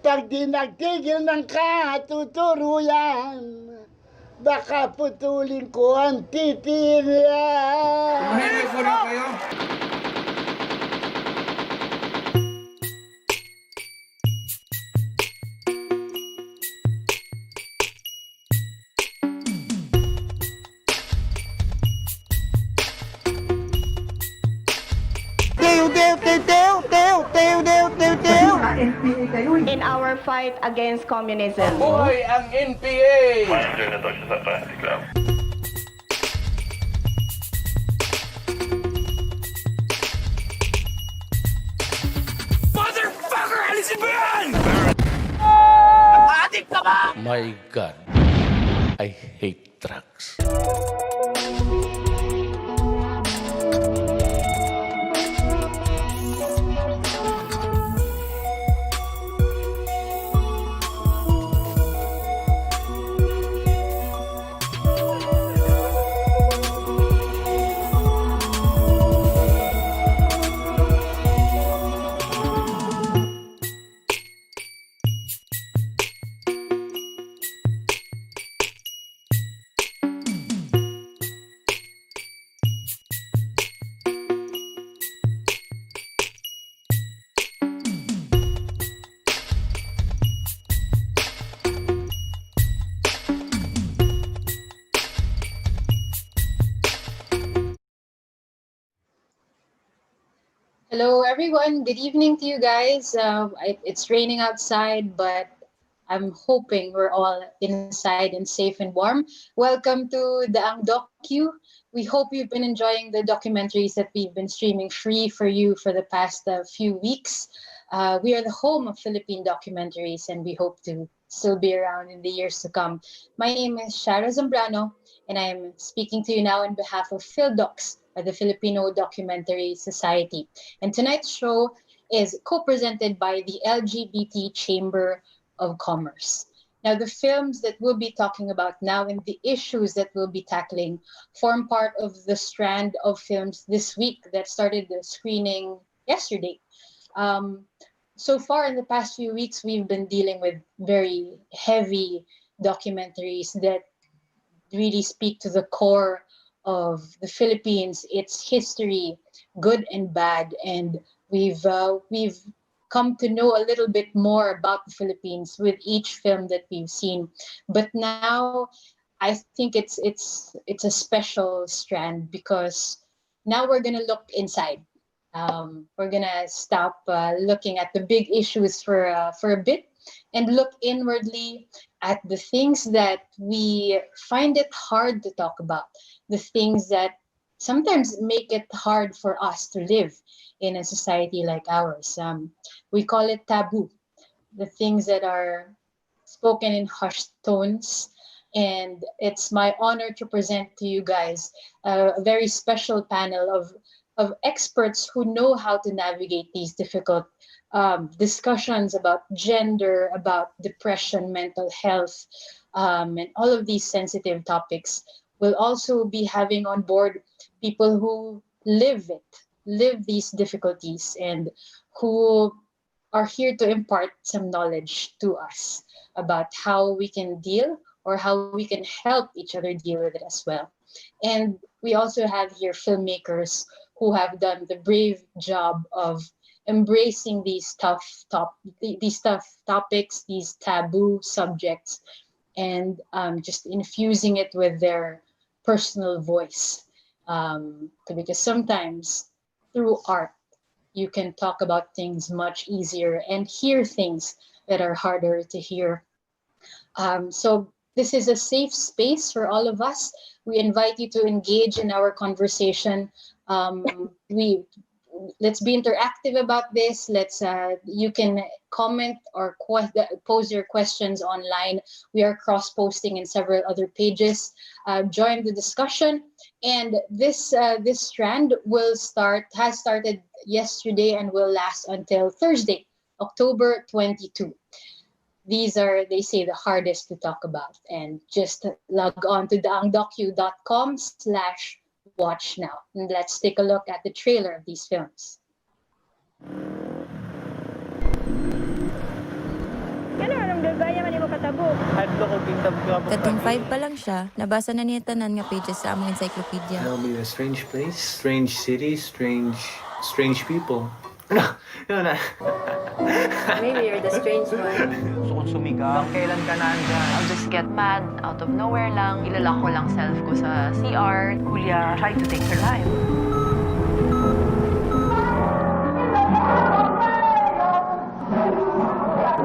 Pag di nagtigil ng katuturuyan, baka putulin ko ang titirian. Tumahimik muna kayo. In our fight against communism. Buhay ang NPA! Motherfucker! Alisin mo yan! Adik ka ba? My God, I hate drugs. Hello, everyone. Good evening to you guys. It's raining outside, but I'm hoping we're all inside and safe and warm. Welcome to the Ang Docu. We hope you've been enjoying the documentaries that we've been streaming free for you for the past few weeks. We are the home of Philippine documentaries, and we hope to still be around in the years to come. My name is Chiara Zambrano, and I'm speaking to you now on behalf of PhilDocs, the Filipino Documentary Society. And tonight's show is co-presented by the LGBT Chamber of Commerce. Now, the films that we'll be talking about now and the issues that we'll be tackling form part of the strand of films this week that started the screening yesterday. So far in the past few weeks, we've been dealing with very heavy documentaries that really speak to the core of the Philippines, its history, good and bad, and we've come to know a little bit more about the Philippines with each film that we've seen. But now, I think it's a special strand because now we're gonna look inside. We're gonna stop looking at the big issues for a bit and look inwardly at the things that we find it hard to talk about, the things that sometimes make it hard for us to live in a society like ours. We call it taboo, the things that are spoken in hushed tones. And it's my honor to present to you guys a very special panel of experts who know how to navigate these difficult discussions about gender, about depression, mental health, and all of these sensitive topics. We'll also be having on board people who live these difficulties, and who are here to impart some knowledge to us about how we can deal or how we can help each other deal with it as well. And we also have here filmmakers who have done the brave job of embracing these tough topics, these taboo subjects, and just infusing it with their personal voice. Because sometimes through art, you can talk about things much easier and hear things that are harder to hear. So this is a safe space for all of us. We invite you to engage in our conversation. Let's be interactive about this. You can comment or pose your questions online. We are cross-posting in several other pages. Join the discussion. And this strand has started yesterday and will last until Thursday, October 22. These are, they say, the hardest to talk about. And just log on to theangdocu.com/watch now. And let's take a look at the trailer of these films. Katong 5 pa lang siya, nabasa na niya tanan nga pages sa among encyclopedia. It'll be a strange place, strange city, strange people. No. Maybe you're the strange one. Gusto kong sumigaw. Kailan ka nandyan? I'll just get mad out of nowhere lang. Ilalak ko lang self ko sa CR. Julia tried to take her life.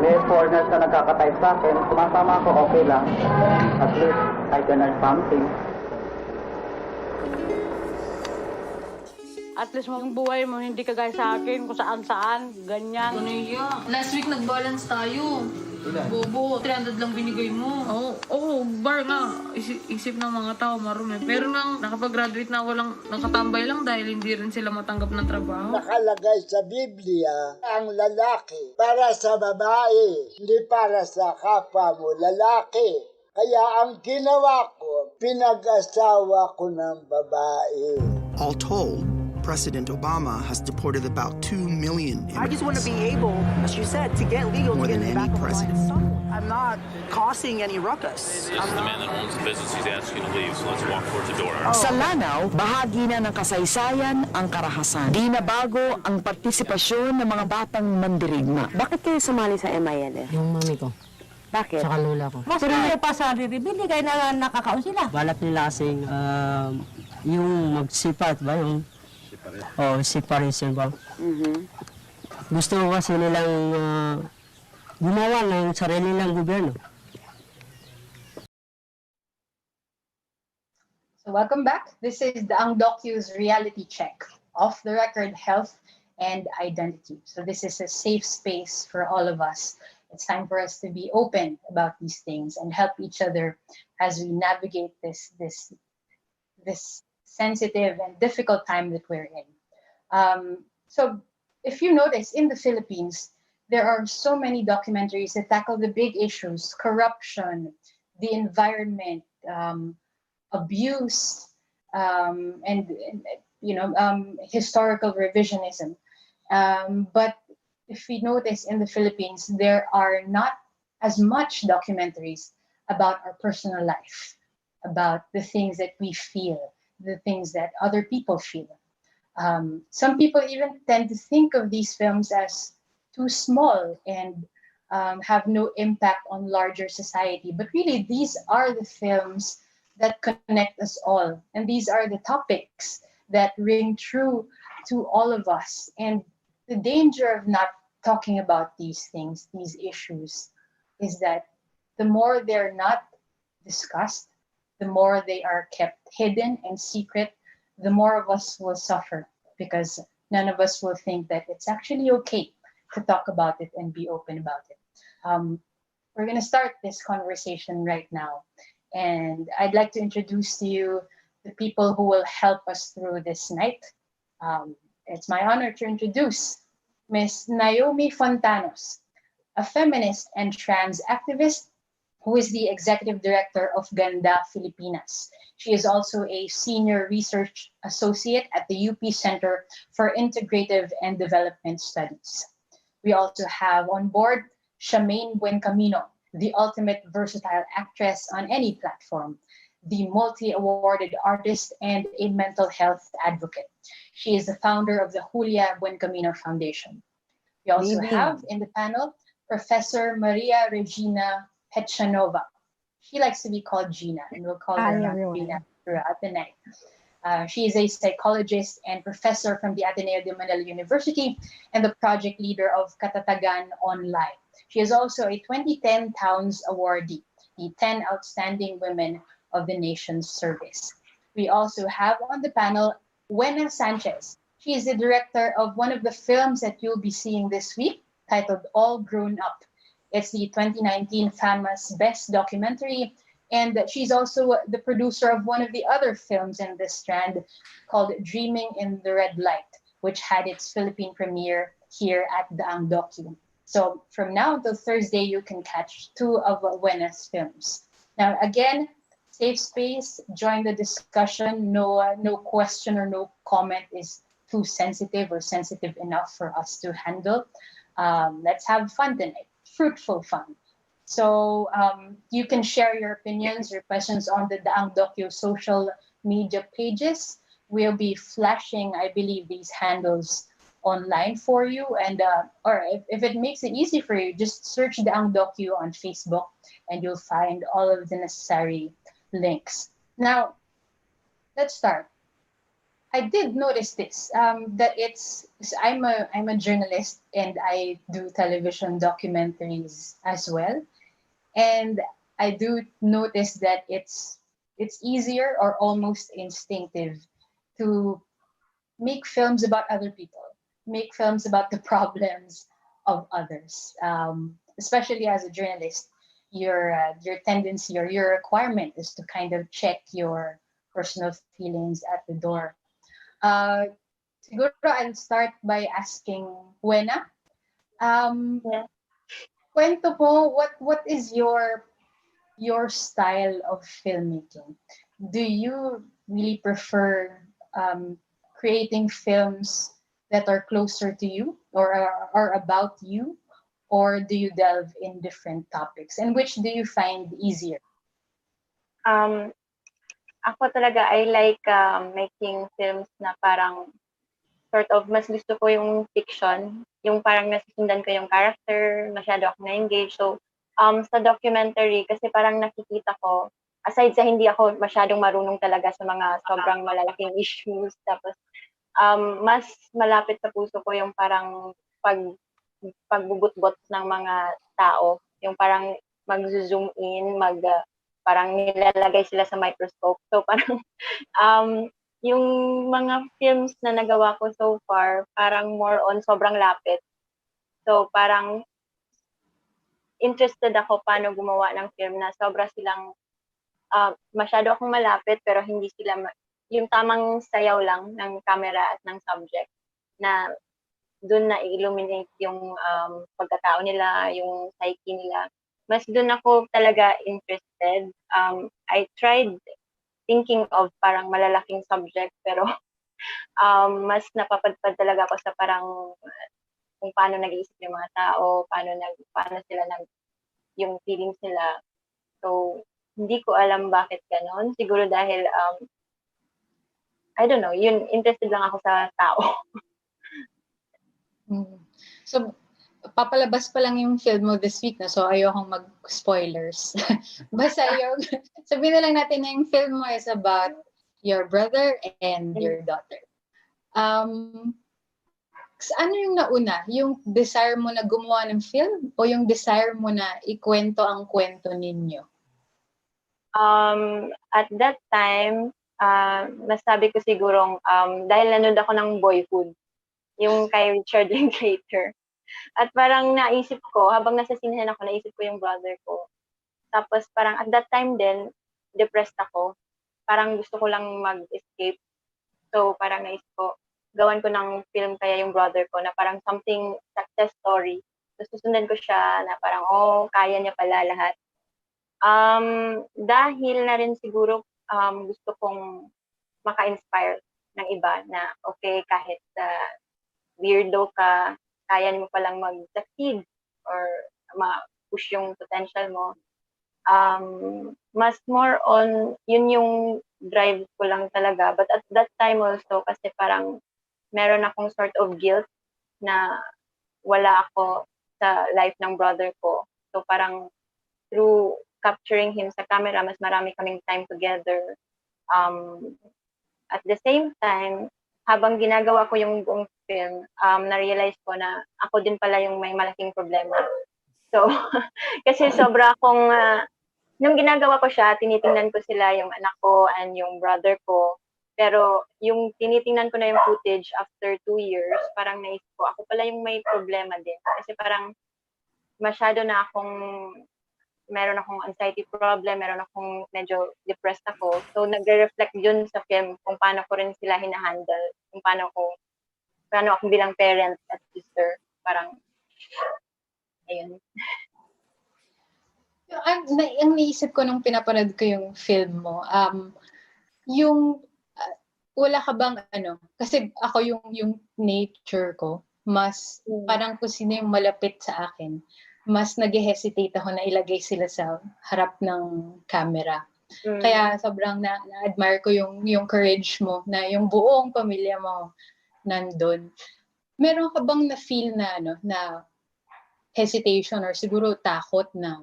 May foreigners na nagkakatay sa akin. Sumasama ako, okay lang. At least I can earn something. At least yung buhay mo, hindi kagaya sa akin, kung saan-saan, ganyan. Last week nag-balance tayo. Bobo, 300 lang binigay mo. Oo, bar nga. Isip ng mga tao, marumi. Pero nang nakapag-graduate na, walang nakatambay lang dahil hindi rin sila matanggap ng trabaho. Nakalagay sa Biblia, ang lalaki para sa babae, hindi para sa kapwa mo lalaki. Kaya ang ginawa ko, pinag-asawa ko ng babae. All told, President Obama has deported about 2 million immigrants. I just want to be able, as you said, to get legal More to get than back any on the line. president. I'm not causing any ruckus. This is the man that owns the business. He's asking you to leave, so let's walk towards the door. Sa Lanao, bahagi na ng kasaysayan ang karahasan. Di na bago ang partisipasyon ng mga batang mandirigma. Bakit kayo sumali sa MIL? Yung mami ko. Bakit? Saka lola ko. Mas kayo pa sa riribili, kaya na nakakaon sila. Balak nila kasing yung magsipat ba? Yung separation ba? Gusto ko kasi nilang gumawa ng sarili nilang gobyerno. So welcome back. This is the Docu's reality check, off the record health and identity. So this is a safe space for all of us. It's time for us to be open about these things and help each other as we navigate this sensitive and difficult time that we're in. So if you notice, in the Philippines, there are so many documentaries that tackle the big issues: corruption, the environment, abuse, and historical revisionism. But if we notice, in the Philippines, there are not as much documentaries about our personal life, about the things that we feel, the things that other people feel. Some people even tend to think of these films as too small and have no impact on larger society. But really, these are the films that connect us all. And these are the topics that ring true to all of us. And the danger of not talking about these things, these issues, is that the more they're not discussed, the more they are kept hidden and secret, the more of us will suffer, because none of us will think that it's actually okay to talk about it and be open about it. We're going to start this conversation right now. And I'd like to introduce to you the people who will help us through this night. It's my honor to introduce Miss Naomi Fontanos, a feminist and trans activist who is the executive director of GANDA, Filipinas. She is also a senior research associate at the UP Center for Integrative and Development Studies. We also have on board Shamaine Buencamino, the ultimate versatile actress on any platform, the multi-awarded artist and a mental health advocate. She is the founder of the Julia Buencamino Foundation. We also have in the panel Professor Maria Regina Hechanova. She likes to be called Gina, and we'll call her Gina throughout the night. She is a psychologist and professor from the Ateneo De Manila University and the project leader of Katatagan Online. She is also a 2010 Towns awardee, the 10 Outstanding Women of the Nation's Service. We also have on the panel Wena Sanchez. She is the director of one of the films that you'll be seeing this week, titled All Grown Up. It's the 2019 famous Best Documentary, and she's also the producer of one of the other films in this strand called Dreaming in the Red Light, which had its Philippine premiere here at the Docu. So from now until Thursday, you can catch two of Wena's films. Now, again, safe space, join the discussion. No question or no comment is too sensitive or sensitive enough for us to handle. Let's have fun tonight, fruitful fun. So you can share your opinions, your questions on the Daang Docu social media pages. We'll be flashing, I believe, these handles online for you. And or if it makes it easy for you, just search Daang Docu on Facebook and you'll find all of the necessary links. Now, let's start. I did notice this, that I'm a journalist and I do television documentaries as well. And I do notice that it's easier or almost instinctive to make films about other people, make films about the problems of others. Especially as a journalist, your tendency or your requirement is to kind of check your personal feelings at the door. Siguro I'll start by asking Wena. Kwento po, what is your style of filmmaking? Do you really prefer creating films that are closer to you or are about you, or do you delve in different topics? And which do you find easier? Ako talaga, I like making films na parang sort of mas gusto ko yung fiction, yung parang nasusundan ko yung character, masyado ako na-engage. So, sa documentary, kasi parang nakikita ko, aside sa hindi ako masyadong marunong talaga sa mga sobrang malalaking issues, tapos mas malapit sa puso ko yung parang pagbubutbot ng mga tao, yung parang mag-zoom in, parang nilalagay sila sa microscope. So parang yung mga films na nagawa ko so far, parang more on sobrang lapit. So parang interested ako paano gumawa ng film na sobra silang masyado akong malapit pero hindi sila yung tamang sayaw lang ng camera at ng subject na doon na illuminate yung pagkatao nila, yung psyche nila. Mas doon ako talaga interested. I tried thinking of parang malalaking subject pero mas napapadpad talaga ako sa parang kung paano nag-iisip yung mga tao, paano sila yung feelings nila. So, hindi ko alam bakit ganon. Siguro dahil, I don't know, yun, interested lang ako sa tao. So, papalabas pa lang yung film mo this week na, so ayokong mag-spoilers. Basta sabihin na lang natin na yung film mo is about your brother and your daughter. Ano yung nauna? Yung desire mo na gumawa ng film o yung desire mo na ikwento ang kwento ninyo? At that time, nasabi ko sigurong dahil nanood ako ng Boyhood, yung kay Richard Linklater. At parang naisip ko, habang nasa sinehan ako, naisip ko yung brother ko. Tapos parang at that time din, depressed ako. Parang gusto ko lang mag-escape. So parang naisip ko, gawan ko ng film kaya yung brother ko na parang something success story. So susundan ko siya na parang, kaya niya pala lahat. Dahil na rin siguro gusto kong maka-inspire ng iba na okay, kahit weirdo ka, kaya mo palang mag-succeed or ma-push yung potential mo. Mas more on, yun yung drive ko lang talaga. But at that time also, kasi parang meron akong sort of guilt na wala ako sa life ng brother ko. So parang through capturing him sa camera, mas marami kaming time together. At the same time, habang ginagawa ko yung buong film, na-realize ko na ako din pala yung may malaking problema. So, kasi sobra akong, nung ginagawa ko siya, tinitingnan ko sila, yung anak ko and yung brother ko. Pero yung tinitingnan ko na yung footage after 2 years, parang naisip ko, ako pala yung may problema din. Kasi parang masyado na meron akong anxiety problem, meron akong medyo depressed ako. So, nagre-reflect yun sa film kung paano ko rin sila hinahandle, kung paano ako bilang parent at sister. Parang, ayun. Ang naisip ko nung pinapanood ko yung film mo, wala ka bang kasi ako yung nature ko, mas parang kung sino yung malapit sa akin, mas nag-hesitate ako na ilagay sila sa harap ng camera. Kaya sobrang na-admire ko yung courage mo na yung buong pamilya mo nandun. Meron ka bang na-feel na na hesitation or siguro takot na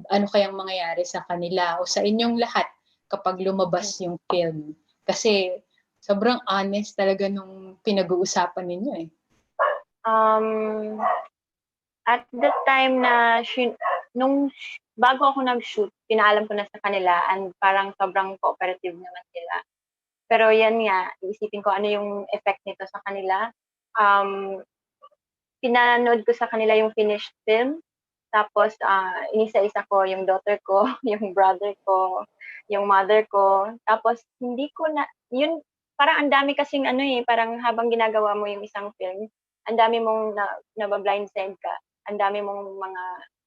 ano kayang mangyayari sa kanila o sa inyong lahat kapag lumabas yung film? Kasi sobrang honest talaga nung pinag-uusapan ninyo eh. At the time na bago ako nag-shoot, pinaalam ko na sa kanila and parang sobrang cooperative naman sila. Pero yan nga, iisipin ko ano yung effect nito sa kanila. Pinanood ko sa kanila yung finished film. Tapos, inisa-isa ko yung daughter ko, yung brother ko, yung mother ko. Tapos, hindi ko na, yun, parang ang dami kasing parang habang ginagawa mo yung isang film, ang dami mong nabablindside ka. Ang dami mong mga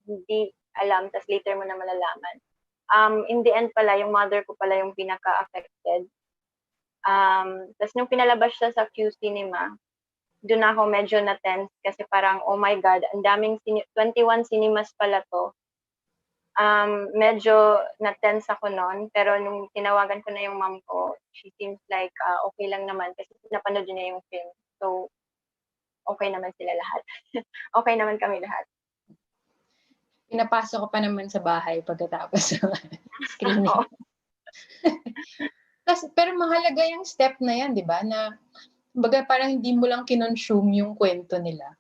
hindi alam, tas later mo na malalaman. In the end pala, yung mother ko pala yung pinaka-affected. Tas nung pinalabas siya sa Q Cinema, doon ako medyo na-tense kasi parang, oh my God, ang daming 21 cinemas pala to. Medyo na-tense ako noon, pero nung tinawagan ko na yung mom ko, she seems like okay lang naman kasi napanood niya yung film. So, okay naman sila lahat. Okay naman kami lahat. Pinapasok ko pa naman sa bahay pagkatapos screening. Pero mahalaga yung step na yan, di ba? Na baga parang hindi mo lang kinonsume yung kwento nila.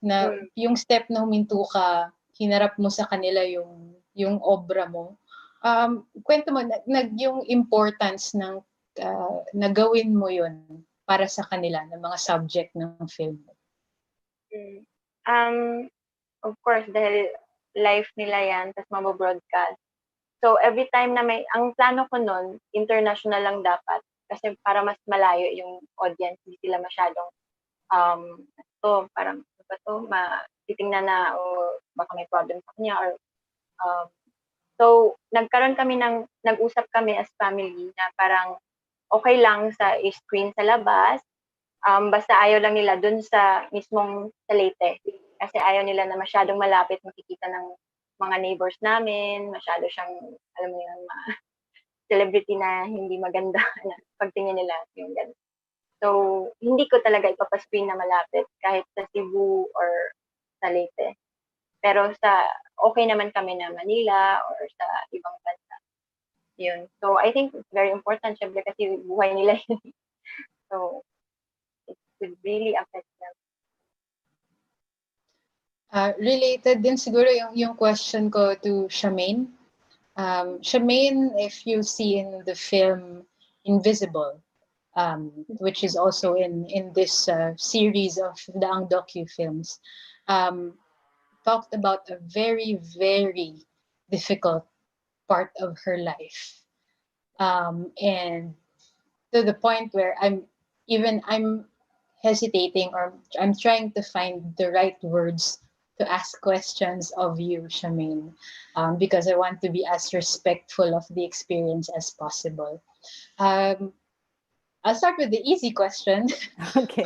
Na yung step na huminto ka, hinarap mo sa kanila yung obra mo. Kwento mo, yung importance ng nagawin mo yun para sa kanila, ng mga subject ng film. Of course, dahil live nila yan, tapos mabobroadcast. So, every time na ang plano ko nun, international lang dapat. Kasi para mas malayo yung audience, hindi sila masyadong, parang, titingnan na, o baka may problem sa kanya, or, so, nag-usap kami as family na parang, okay lang sa screen sa labas, basta ayaw lang nila dun sa mismong sa Leyte. Kasi ayaw nila na masyadong malapit makikita ng mga neighbors namin, masyado siyang, alam mo yun, celebrity na hindi maganda na pagtingin nila yung ganun. So, hindi ko talaga ipapascreen na malapit kahit sa Cebu or sa Leyte. Pero okay naman kami na Manila or sa ibang bansa. Yun. So, I think it's very important, syempre kasi buhay nila yun. So, it would really affect them. Related din siguro yung question ko to Shamaine. Shamaine, if you see in the film Invisible, which is also in this series of the Ang docu-films, talked about a very, very difficult part of her life. And to the point where I'm hesitating, or I'm trying to find the right words to ask questions of you, Shamaine, because I want to be as respectful of the experience as possible. I'll start with the easy question. Okay.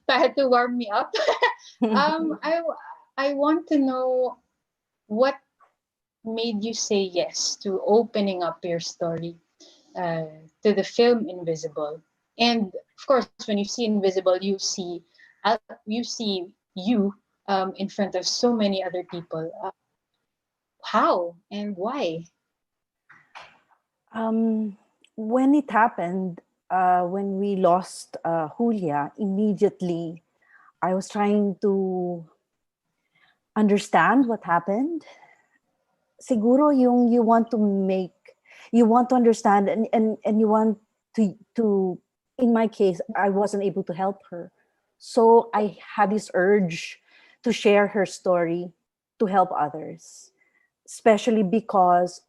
Para to warm me up. I want to know what made you say yes to opening up your story to the film Invisible. And of course, when you see Invisible, you see you in front of so many other people. How and why? When it happened, when we lost Julia, immediately I was trying to understand what happened. Siguro you want to understand and you want to, in my case, I wasn't able to help her. So I had this urge to share her story to help others, especially because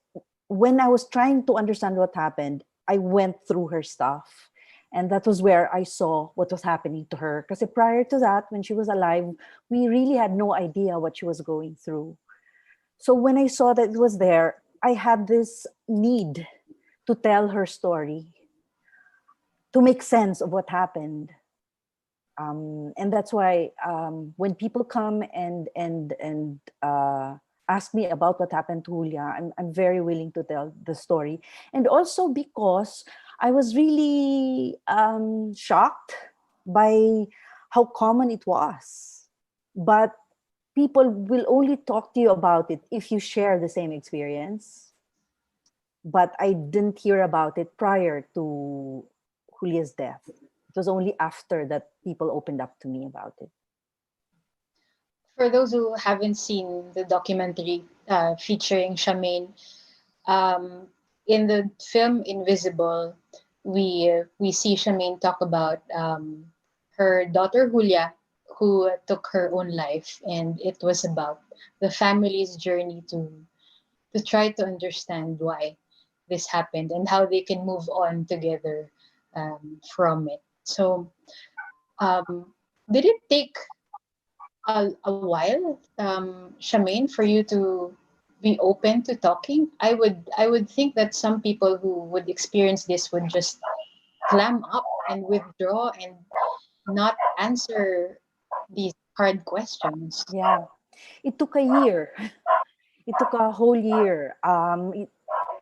when I was trying to understand what happened, I went through her stuff. And that was where I saw what was happening to her. Because prior to that, when she was alive, we really had no idea what she was going through. So when I saw that it was there, I had this need to tell her story, to make sense of what happened. And that's why when people come and ask me about what happened to Julia, I'm very willing to tell the story. And also because I was really shocked by how common it was. But people will only talk to you about it if you share the same experience. But I didn't hear about it prior to Julia's death. It was only after that people opened up to me about it. For those who haven't seen the documentary featuring Shamaine, in the film Invisible, we see Shamaine talk about her daughter Julia, who took her own life, and it was about the family's journey to try to understand why this happened and how they can move on together from it. So, did it take a while, Shamaine, for you to be open to talking? I would think that some people who would experience this would just clam up and withdraw and not answer these hard questions. Yeah, it took a year. It took a whole year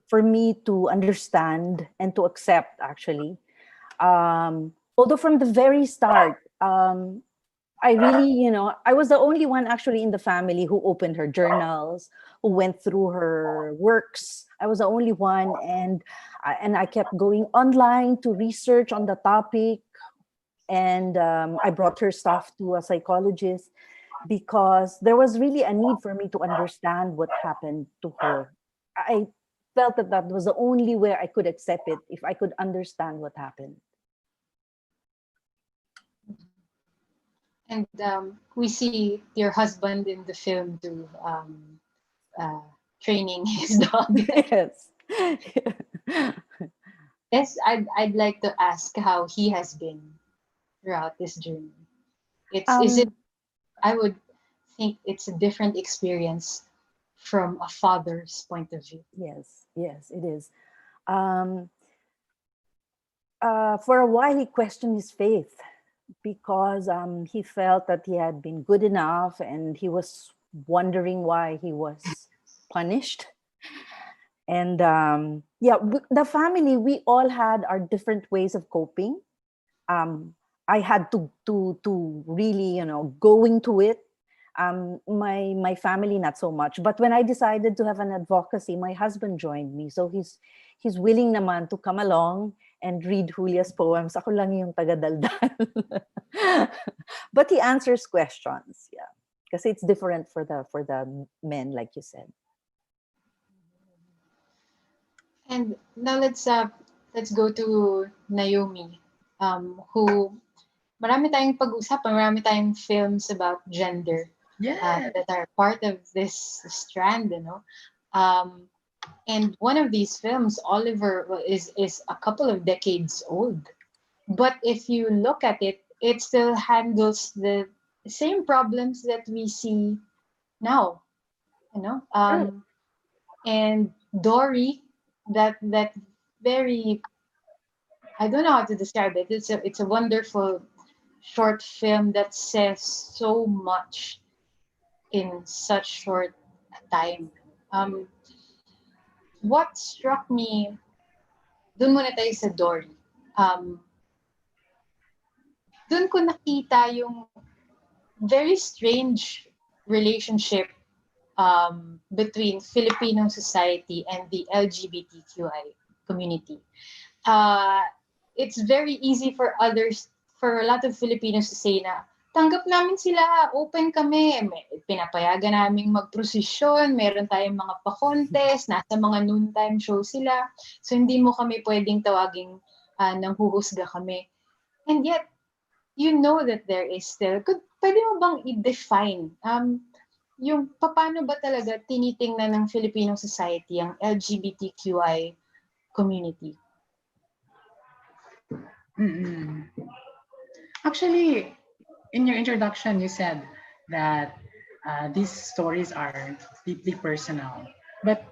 for me to understand and to accept, actually. Although from the very start, I really, I was the only one actually in the family who opened her journals, who went through her works. I was the only one, and I kept going online to research on the topic, and I brought her stuff to a psychologist because there was really a need for me to understand what happened to her. I felt that that was the only way I could accept it, if I could understand what happened. And we see your husband in the film too, training his dog. Yes. Yes, I'd like to ask how he has been throughout this journey. Is it? I would think it's a different experience from a father's point of view. Yes, it is. For a while, he questioned his faith because he felt that he had been good enough, and he was wondering why he was punished. And the family, we all had our different ways of coping. I had to really, go into it. My family, not so much. But when I decided to have an advocacy, my husband joined me. So he's willing naman to come along and read Julia's poems. Ako lang yung taga-daldal. But he answers questions, yeah. Because it's different for the men, like you said. And now let's go to Naomi, who marami tayong pag-usapan, marami tayong films about gender that are part of this strand, and one of these films, Oliver, is a couple of decades old. But if you look at it, it still handles the same problems that we see now, and Dory, that very, I don't know how to describe it. It's a wonderful short film that says so much in such short time. What struck me, dun muna tayo sa Dory. Dun ko nakita yung very strange relationship between Filipino society and the LGBTQI community. It's very easy for a lot of Filipinos to say na, tanggap namin sila, open kami, pinapayagan naming magprosesyon, meron tayong mga pa-contest, nasa mga noontime show sila, so hindi mo kami pwedeng tawaging nang huhusga kami. And yet, you know that there is still, pwede mo bang i-define yung paano ba talaga tinitingnan ng Filipino society ang LGBTQI community? Actually, in your introduction, you said that these stories are deeply personal. But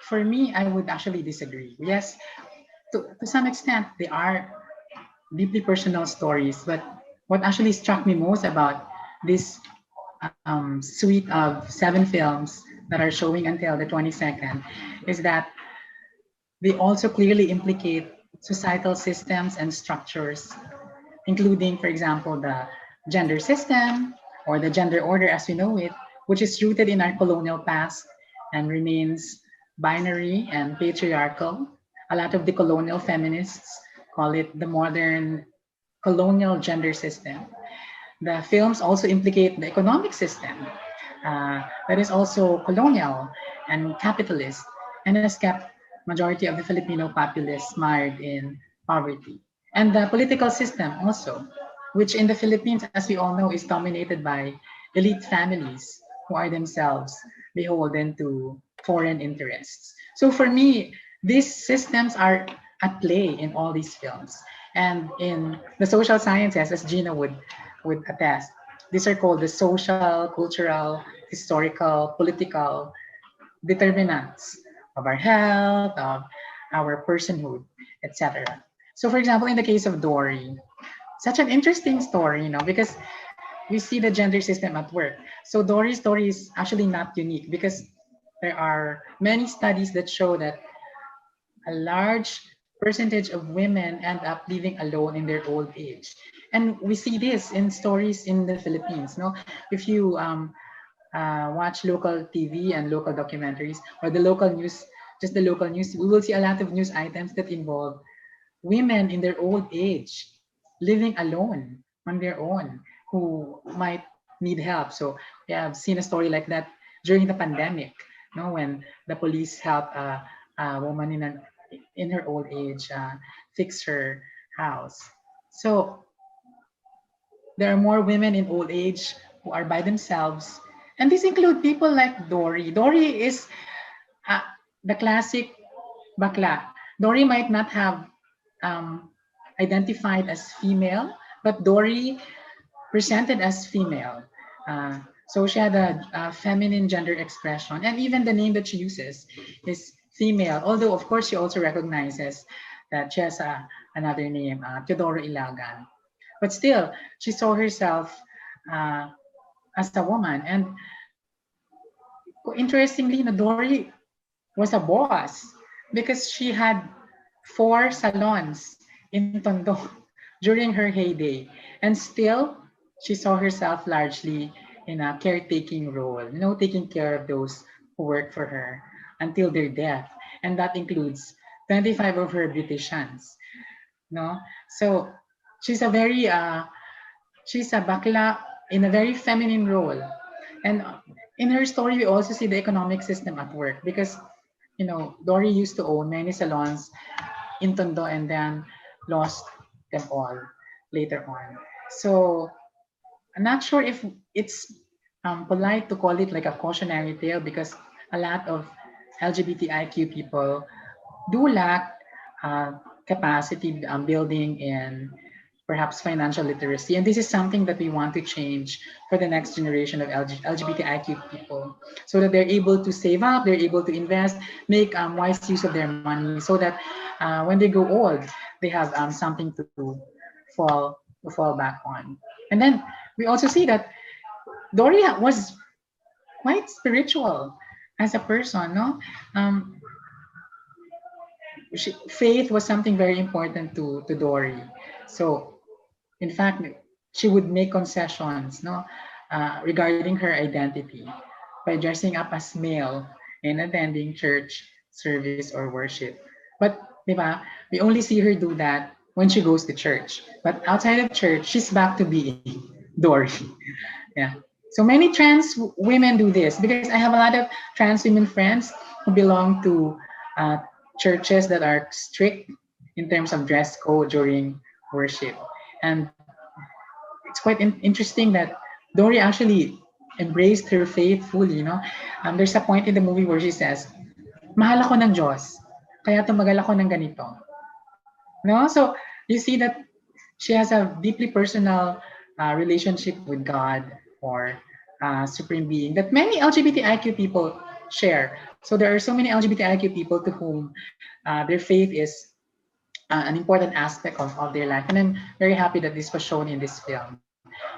for me, I would actually disagree. Yes, to some extent, they are deeply personal stories, but what actually struck me most about this suite of 7 films that are showing until the 22nd is that they also clearly implicate societal systems and structures, including, for example, the gender system or the gender order as we know it, which is rooted in our colonial past and remains binary and patriarchal. A lot of the colonial feminists call it the modern colonial gender system. The films also implicate the economic system that is also colonial and capitalist and has kept majority of the Filipino populace mired in poverty. And the political system also, which in the Philippines, as we all know, is dominated by elite families who are themselves beholden to foreign interests. So for me, these systems are at play in all these films. And in the social sciences, as Gina would attest, these are called the social, cultural, historical, political determinants of our health, of our personhood, etc. So for example, in the case of Dory, such an interesting story, because we see the gender system at work. So Dory's story is actually not unique because there are many studies that show that a large percentage of women end up living alone in their old age. And we see this in stories in the Philippines. No, if you watch local TV and local documentaries or the local news, just the local news, we will see a lot of news items that involve women in their old age living alone on their own who might need help. So we have seen a story like that during the pandemic, when the police helped a woman in her old age fix her house. So there are more women in old age who are by themselves. And these include people like Dory. Dory is the classic bakla. Dory might not have identified as female, but Dory presented as female. So she had a feminine gender expression, and even the name that she uses is female. Although, of course, she also recognizes that she has another name, Teodoro Ilagan. But still, she saw herself as a woman. And interestingly, Dory was a boss because she had 4 salons in Tondo during her heyday. And still, she saw herself largely in a caretaking role, taking care of those who work for her until their death. And that includes 25 of her beauticians. So she's a very, she's a bakla in a very feminine role. And in her story, we also see the economic system at work because, Dory used to own many salons in Tondo and then lost them all later on. So I'm not sure if it's polite to call it like a cautionary tale because a lot of LGBTIQ people do lack capacity building in perhaps financial literacy. And this is something that we want to change for the next generation of LGBTIQ people so that they're able to save up, they're able to invest, make wise use of their money so that when they grow old, they have something to fall back on. And then we also see that Dory was quite spiritual as a person, faith was something very important to Dory. So, in fact, she would make concessions, regarding her identity by dressing up as male and attending church service or worship. But, we only see her do that when she goes to church. But outside of church, she's back to being Dory. Yeah. So many trans women do this because I have a lot of trans women friends who belong to churches that are strict in terms of dress code during worship. And it's quite interesting that Dory actually embraced her faith fully. There's a point in the movie where she says, mahal ako ng Diyos, kaya tumagal ako ng ganito. So you see that she has a deeply personal relationship with God or Supreme Being that many LGBTIQ people share. So there are so many LGBTIQ people to whom their faith is an important aspect of their life. And I'm very happy that this was shown in this film.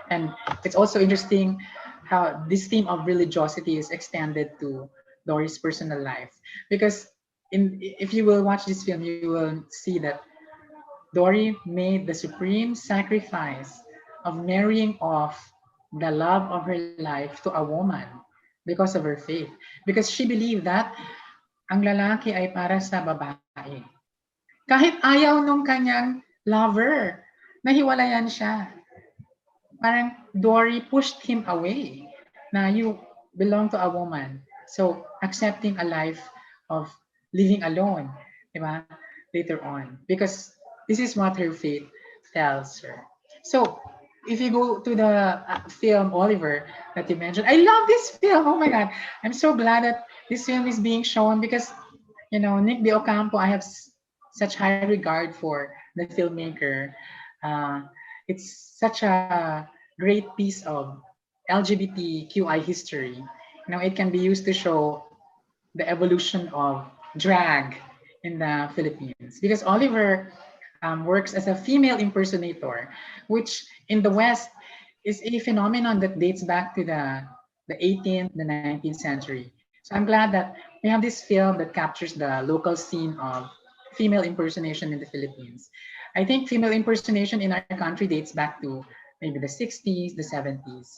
And it's also interesting how this theme of religiosity is extended to Dory's personal life. Because if you will watch this film, you will see that Dory made the supreme sacrifice of marrying off the love of her life to a woman because of her faith. Because she believed that ang lalaki ay para sa babae. Kahit ayaw nung kanyang lover, nahiwalayan siya. Parang Dory pushed him away na you belong to a woman. So accepting a life of living alone, diba? Later on. Because this is what her faith tells her. So if you go to the film Oliver that you mentioned, I love this film. Oh my God. I'm so glad that this film is being shown because, you know, Nick De Ocampo, I have such high regard for the filmmaker. It's such a great piece of LGBTQI history. You know, it can be used to show the evolution of drag in the Philippines because Oliver works as a female impersonator, which in the West is a phenomenon that dates back to the 18th, the 19th century. So I'm glad that we have this film that captures the local scene of female impersonation in the Philippines. I think female impersonation in our country dates back to maybe the 60s, the 70s.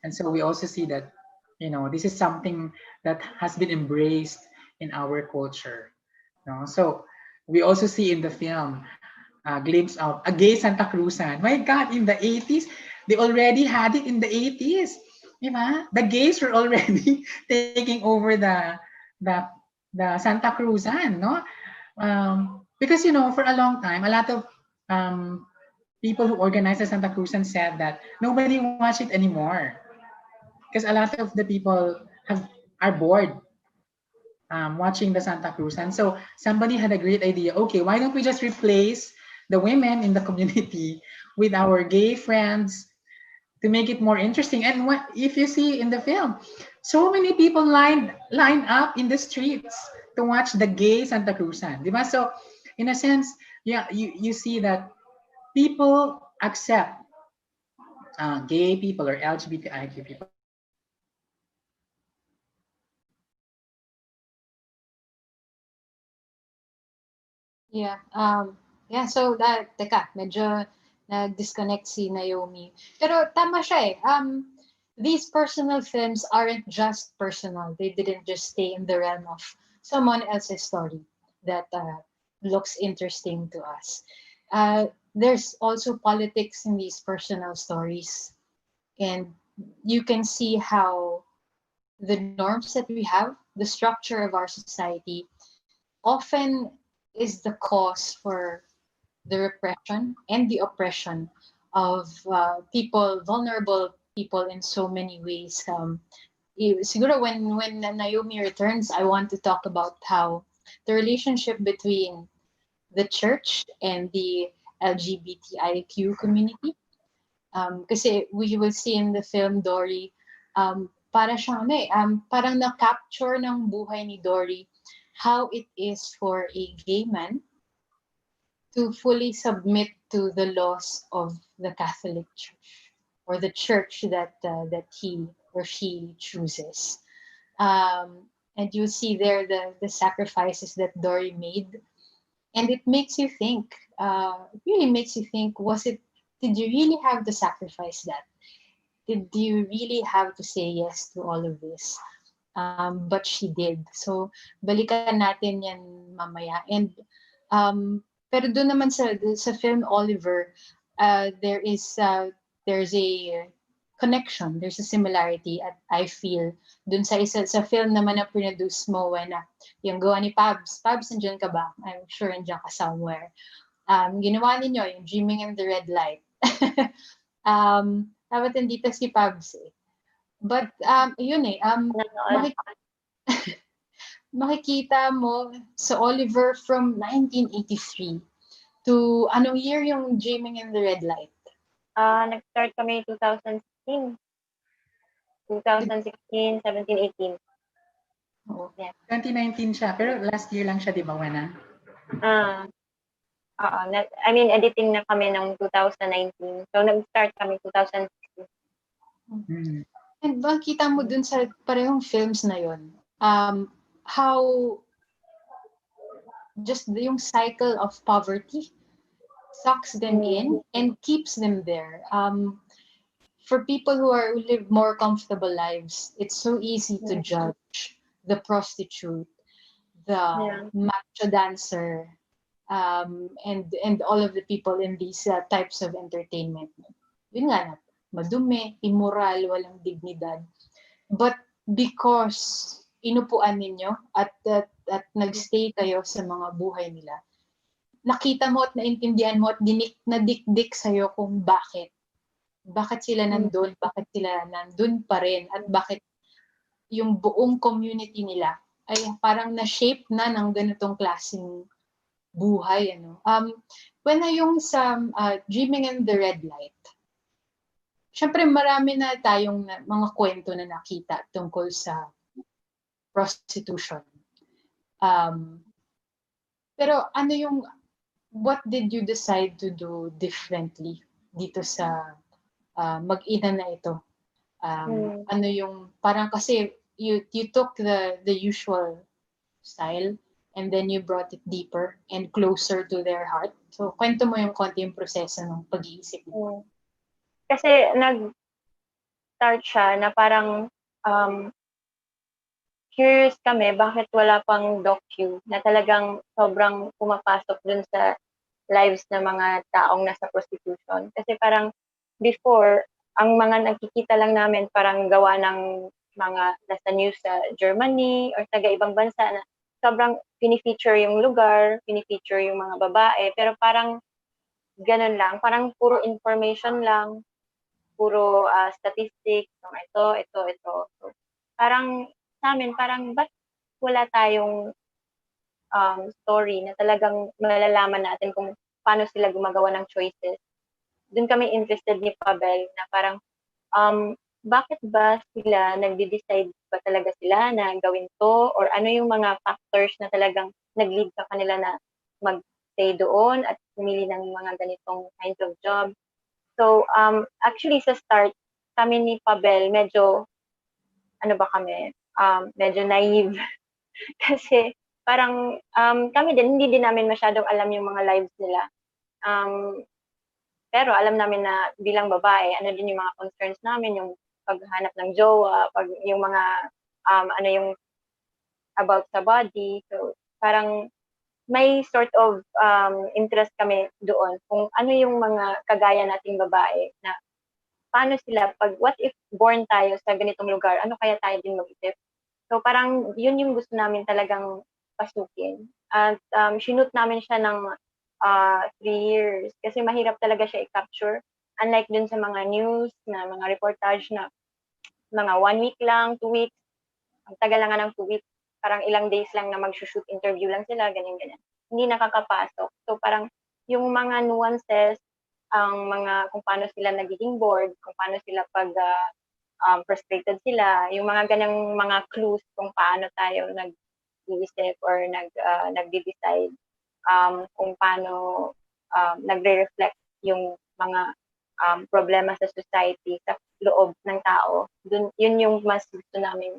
And so we also see that, you know, this is something that has been embraced in our culture. You know? So we also see in the film a glimpse of a gay Santa Cruzan. My God, in the 80s, they already had it in the 80s. Diba? The gays were already taking over the Santa Cruzan, no? Because, you know, for a long time, a lot of people who organized the Santa Cruzan said that nobody watched it anymore because a lot of the people are bored watching the Santa Cruzan. So somebody had a great idea. Okay, why don't we just replace the women in the community with our gay friends to make it more interesting? And what if you see in the film, so many people lined up in the streets to watch the gay Santa Cruzan, diba? So in a sense, yeah, you see that people accept gay people or LGBTIQ people. Yeah. So teka, medyo nag-disconnect si Naomi. Pero tama siya eh. These personal films aren't just personal. They didn't just stay in the realm of someone else's story that looks interesting to us. There's also politics in these personal stories. And you can see how the norms that we have, the structure of our society, often is the cause for the repression and the oppression of people, vulnerable people in so many ways. Siguro when Naomi returns, I want to talk about how the relationship between the church and the LGBTIQ community. Kasi we will see in the film Dory, para siyang parang na-capture ng buhay ni Dory how it is for a gay man to fully submit to the laws of the Catholic Church or the church that he or she chooses. And you see there the sacrifices that Dory made. And it makes you think, it really makes you think, did you really have to sacrifice that? Did you really have to say yes to all of this? But she did. So, balikan natin yan mamaya. And, pero doon naman sa film Oliver, there's a connection, there's a similarity at I feel dun sa film naman na produce mo, Wena, yung gawa ni Pabs, nandiyan ka ba? I'm sure nandiyan ka somewhere. Ginawa ninyo yung Dreaming in the Red Light. Dapat nandito si Pabs eh. But yun eh, makikita mo sa Oliver from 1983 to anong year yung Dreaming in the Red Light? Nag-start kami 2016, 17, 18. Oh. Yeah. 2019 siya, pero last year lang siya, di ba, Wena? I mean, editing na kami ng 2019. So, nag-start kami 2016. And makita mo dun sa parehong films na yon, how just yung cycle of poverty sucks them in and keeps them there. For people who live more comfortable lives, it's so easy to judge the prostitute, the macho dancer, and all of the people in these types of entertainment. Yun nga na, madumi, immoral, walang dignidad. But because inupuan ninyo at nagstay kayo sa mga buhay nila, nakita mo at naintindihan mo at nadikdik sa'yo kung bakit. Bakit sila nandun, bakit sila nandun pa rin, at bakit yung buong community nila ay parang na-shape na ng ganitong klaseng buhay. When yung sa Dreaming in the Red Light, syempre marami na tayong mga kwento na nakita tungkol sa prostitution. Pero what did you decide to do differently dito sa mag-ina na ito? Ano yung, parang kasi you took the usual style and then you brought it deeper and closer to their heart. So, kwento mo yung konti yung proseso ng pag-iisip mo. Kasi nag-start siya na parang curious kami bakit wala pang docu na talagang sobrang pumapasok dun sa lives ng mga taong nasa prostitution. Kasi parang before, ang mga nakikita lang namin parang gawa ng mga nasa news sa Germany or taga ibang bansa na sobrang pinifeature yung lugar, pinifeature yung mga babae, pero parang ganun lang, parang puro information lang, puro statistics, ito. So, parang sa amin, parang ba't wala tayong story na talagang malalaman natin kung paano sila gumagawa ng choices. Doon kami interested ni Pabel na parang bakit ba sila nagde-decide ba talaga sila na gawin to, or ano yung mga factors na talagang nag-lead sa kanila na mag-stay doon at pumili ng mga ganitong kinds of job. So actually sa start kami ni Pabel medyo medyo naive kasi parang kami din hindi din namin masyadong alam yung mga lives nila. Pero alam namin na bilang babae, ano din yung mga concerns namin, yung paghanap ng jowa, yung mga, yung about sa body. So, parang may sort of interest kami doon kung ano yung mga kagaya nating babae na paano sila, what if born tayo sa ganitong lugar, ano kaya tayo din mag-isip? So, parang yun yung gusto namin talagang pasukin. At sinut namin siya ng 3 years kasi mahirap talaga siya i-capture. Unlike dun sa mga news na mga reportage na mga 1 week lang, 2 weeks, ang tagal lang nga ng 2 weeks, parang ilang days lang na mag-shoot interview lang sila, ganyan-ganyan. Hindi nakakapasok. So parang yung mga nuances, ang mga kung paano sila nagiging bored, kung paano sila pag frustrated sila, yung mga ganyang mga clues kung paano tayo nag-iisip or nag-decide. Kung paano nagre-reflect yung mga problema sa society sa loob ng tao. Yun yung mas gusto namin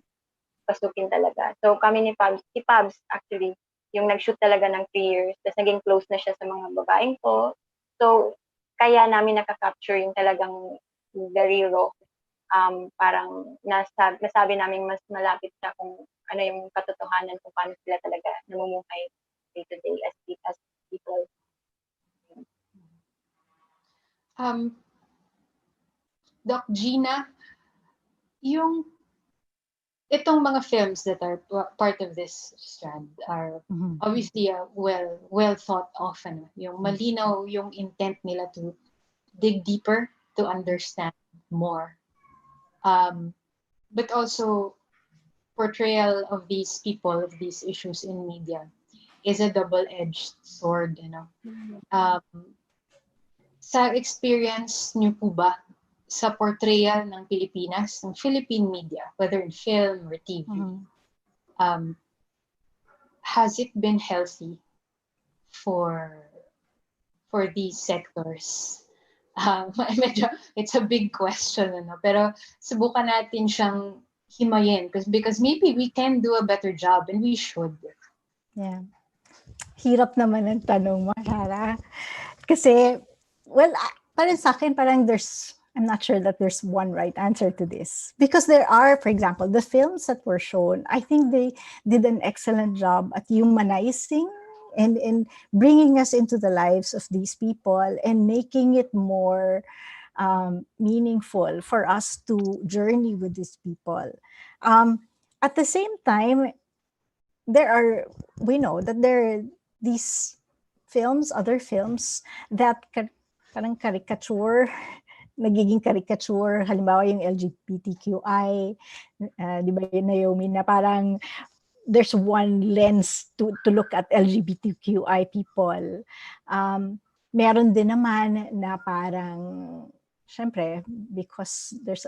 pasukin talaga. So kami ni Pabs, si Pabs actually, yung nag-shoot talaga ng 3 years, tapos naging close na siya sa mga babaeng ko. So kaya namin nakaka-capture yung talagang very raw. Parang nasabi namin mas malapit siya kung ano yung katotohanan, kung paano sila talaga namumuhay day-to-day as people. Doc Gina, itong mga films that are part of this strand are obviously well thought of. Yung malinaw yung intent nila to dig deeper, to understand more. But also, portrayal of these people, of these issues in media is a double-edged sword. Sa experience niyo po ba sa portrayal ng Pilipinas, ng Philippine media, whether in film or TV, has it been healthy for for these sectors? Medyo, it's a big question, ano? Pero subukan natin siyang himayin because maybe we can do a better job and we should. Yeah. Hirap naman ang tanong mo, Shara. Kasi, well, parang sa akin, parang I'm not sure that there's one right answer to this. Because there are, for example, the films that were shown, I think they did an excellent job at humanizing and bringing us into the lives of these people and making it more meaningful for us to journey with these people. At the same time, we know that there are these films, other films that parang nagiging caricature, halimbawa yung LGBTQI, di ba yun, Naomi, na parang there's one lens to look at LGBTQI people. Meron din naman na parang, syempre, because there's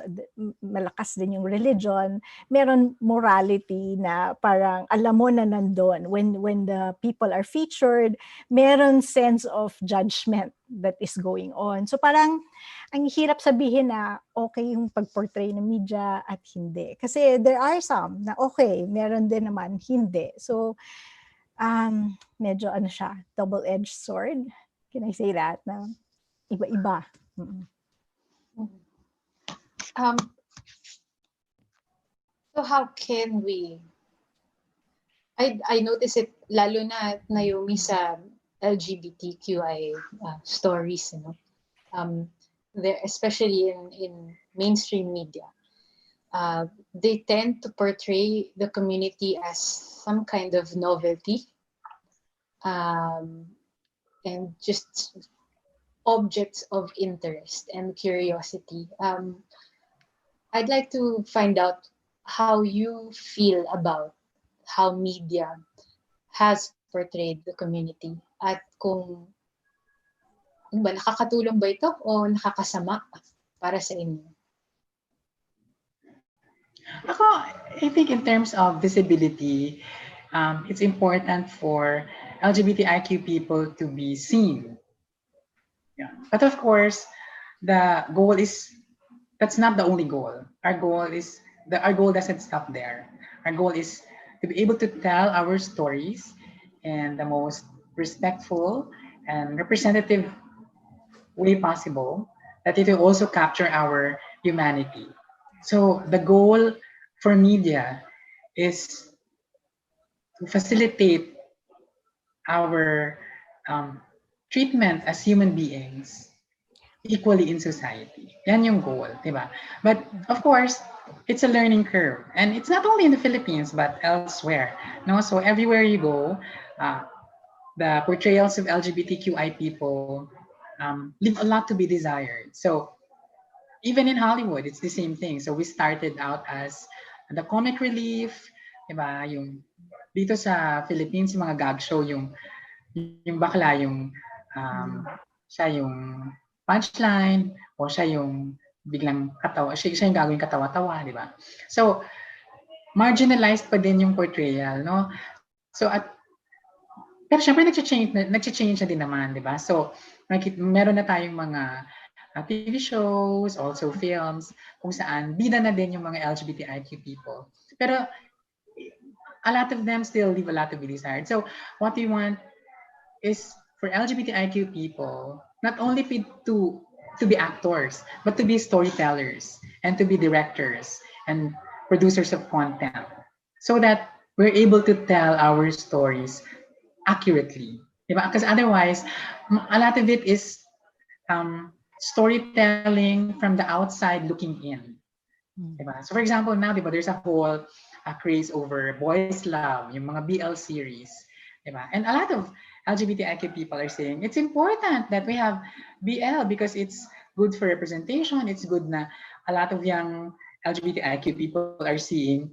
malakas din yung religion, meron morality na parang alam mo na nandun. When the people are featured, meron sense of judgment that is going on. So parang ang hirap sabihin na okay yung pag-portray ng media at hindi. Kasi there are some na okay, meron din naman hindi. So medyo ano siya, double-edged sword. Can I say that? Na iba-iba. So how can we? I notice it lalo na Naomi sa LGBTQI stories, you know. There, especially in mainstream media, they tend to portray the community as some kind of novelty, and just objects of interest and curiosity. I'd like to find out how you feel about how media has portrayed the community at kung nakakatulong ba ito o nakakasama para sa inyo? I think in terms of visibility, it's important for LGBTIQ people to be seen. Yeah. But of course, the goal is, that's not the only goal. Our goal doesn't stop there. Our goal is to be able to tell our stories in the most respectful and representative way possible, that it will also capture our humanity. So the goal for media is to facilitate our treatment as human beings equally in society. Yan yung goal, diba? But of course, it's a learning curve, and it's not only in the Philippines but elsewhere. No, so everywhere you go, the portrayals of LGBTQI people leave a lot to be desired. So even in Hollywood, it's the same thing. So we started out as the comic relief, diba? Yung dito sa Philippines, yung mga gag show, yung bakla, yung siya yung punchline, o siya yung biglang katawa, siya yung gagawin katawa-tawa, di ba? So, marginalized pa din yung portrayal, no? So, pero syempre nag-change na din naman, di ba? So, meron na tayong mga TV shows, also films, kung saan bida na din yung mga LGBTIQ people. Pero, a lot of them still leave a lot to be desired. So, what we want is for LGBTIQ people, not only to be actors, but to be storytellers and to be directors and producers of content, so that we're able to tell our stories accurately. Because otherwise, a lot of it is storytelling from the outside looking in. So for example, now there's a whole craze over boys love, yung mga BL series. And a lot of LGBTIQ people are saying it's important that we have BL because it's good for representation. It's good na a lot of young LGBTIQ people are seeing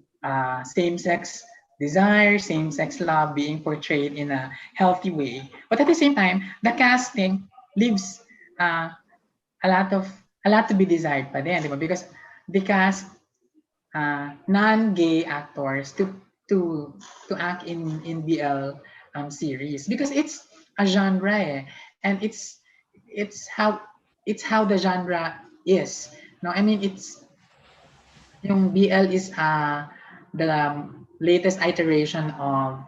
same-sex desire, same-sex love being portrayed in a healthy way. But at the same time, the casting leaves a lot to be desired pa din, because they cast non-gay actors to act in BL series, because it's a genre and it's it's how the genre is. No, I mean it's yung BL is the latest iteration of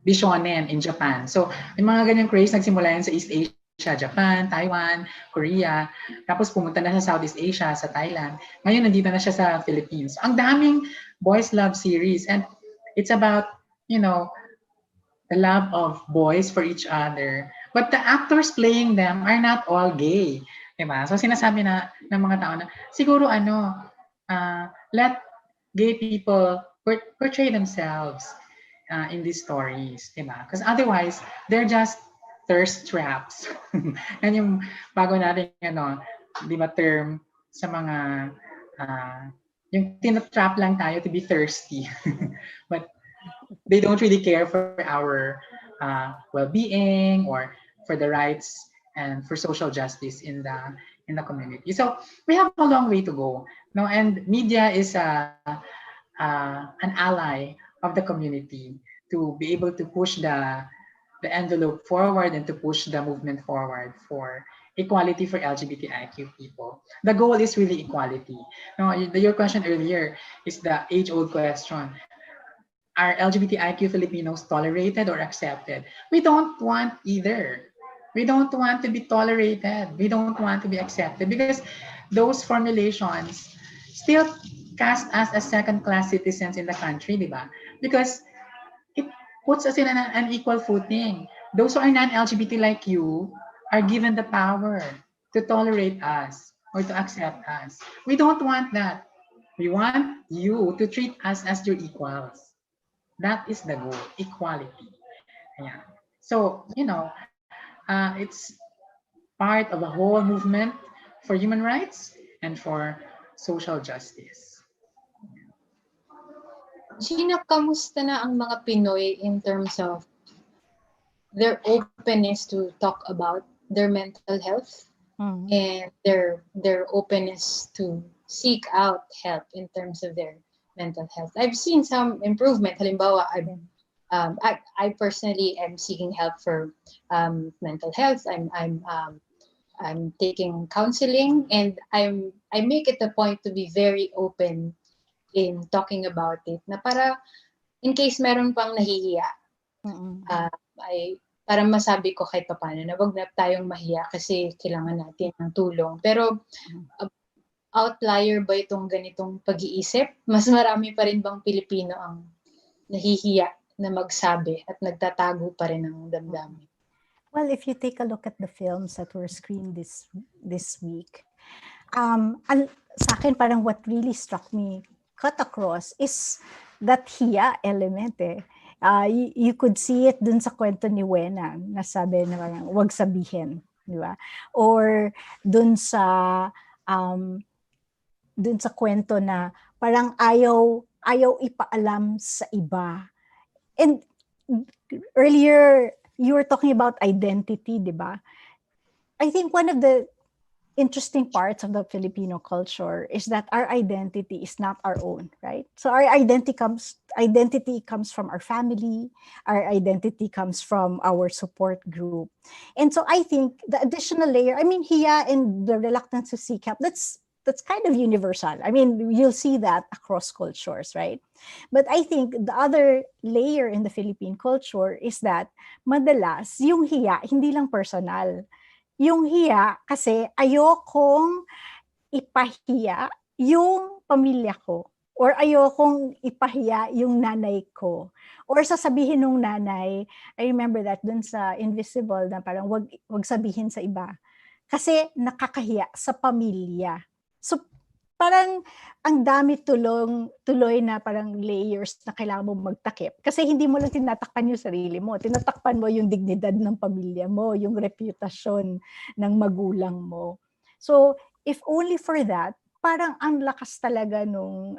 Bishonen in Japan. So, may mga ganyang craze nagsimula yan sa East Asia, Japan, Taiwan, Korea. Tapos pumunta na sa Southeast Asia, sa Thailand. Ngayon nandito na siya sa Philippines. Ang daming boys love series and it's about, you know, the love of boys for each other. But the actors playing them are not all gay. Diba? So sinasabi na ng mga tao na siguro let gay people portray themselves in these stories, diba? Because otherwise, they're just thirst traps. Yan yung bago natin, di ba, term sa mga, yung tinatrap lang tayo to be thirsty. But they don't really care for our well-being or for the rights and for social justice in the community. So we have a long way to go. No, and media is an ally of the community to be able to push the envelope forward and to push the movement forward for equality for LGBTIQ people. The goal is really equality. No, your question earlier is the age-old question. Are LGBTIQ Filipinos tolerated or accepted? We don't want either. We don't want to be tolerated. We don't want to be accepted because those formulations still cast us as second-class citizens in the country, di ba? Because it puts us in an equal footing. Those who are non-LGBT like you are given the power to tolerate us or to accept us. We don't want that. We want you to treat us as your equals. That is the goal, equality. Yeah. So, it's part of a whole movement for human rights and for social justice. Gina, kamusta na ang mga Pinoy in terms of their openness to talk about their mental health and their openness to seek out help in terms of their mental health? I've seen some improvement. Halimbawa, I personally am seeking help for mental health. I'm taking counseling, and I make it a point to be very open in talking about it. Na para in case meron pang nahihiya, para masabi ko kahit paano na wag na tayong mahiya kasi kailangan natin ng tulong. Pero outlier ba itong ganitong pag-iisip? Mas marami pa rin bang Pilipino ang nahihiya na magsabi at nagtatago pa rin ng damdamin? Well, if you take a look at the films that were screened this week, sa akin parang what really struck me cut across is that hiya element eh. You could see it dun sa kwento ni Wena na sabi na parang wag sabihin, di ba? Or dun sa kwento na parang ayaw ipaalam sa iba. And earlier you were talking about identity, di ba? I think one of the interesting parts of the Filipino culture is that our identity is not our own, right? So our identity comes from our family, our identity comes from our support group. And so I think the additional layer, I mean, hiya and the reluctance to seek help, that's kind of universal. I mean, you'll see that across cultures, right? But I think the other layer in the Philippine culture is that madalas yung hiya, hindi lang personal. Yung hiya, kasi ayokong ipahiya yung pamilya ko or ayokong ipahiya yung nanay ko. Or sasabihin nung nanay, I remember that dun sa Invisible na parang wag sabihin sa iba. Kasi nakakahiya sa pamilya. So parang ang dami tuloy na parang layers na kailangan mo magtakip. Kasi hindi mo lang tinatakpan yung sarili mo. Tinatakpan mo yung dignidad ng pamilya mo, yung reputasyon ng magulang mo. So, if only for that, parang ang lakas talaga nung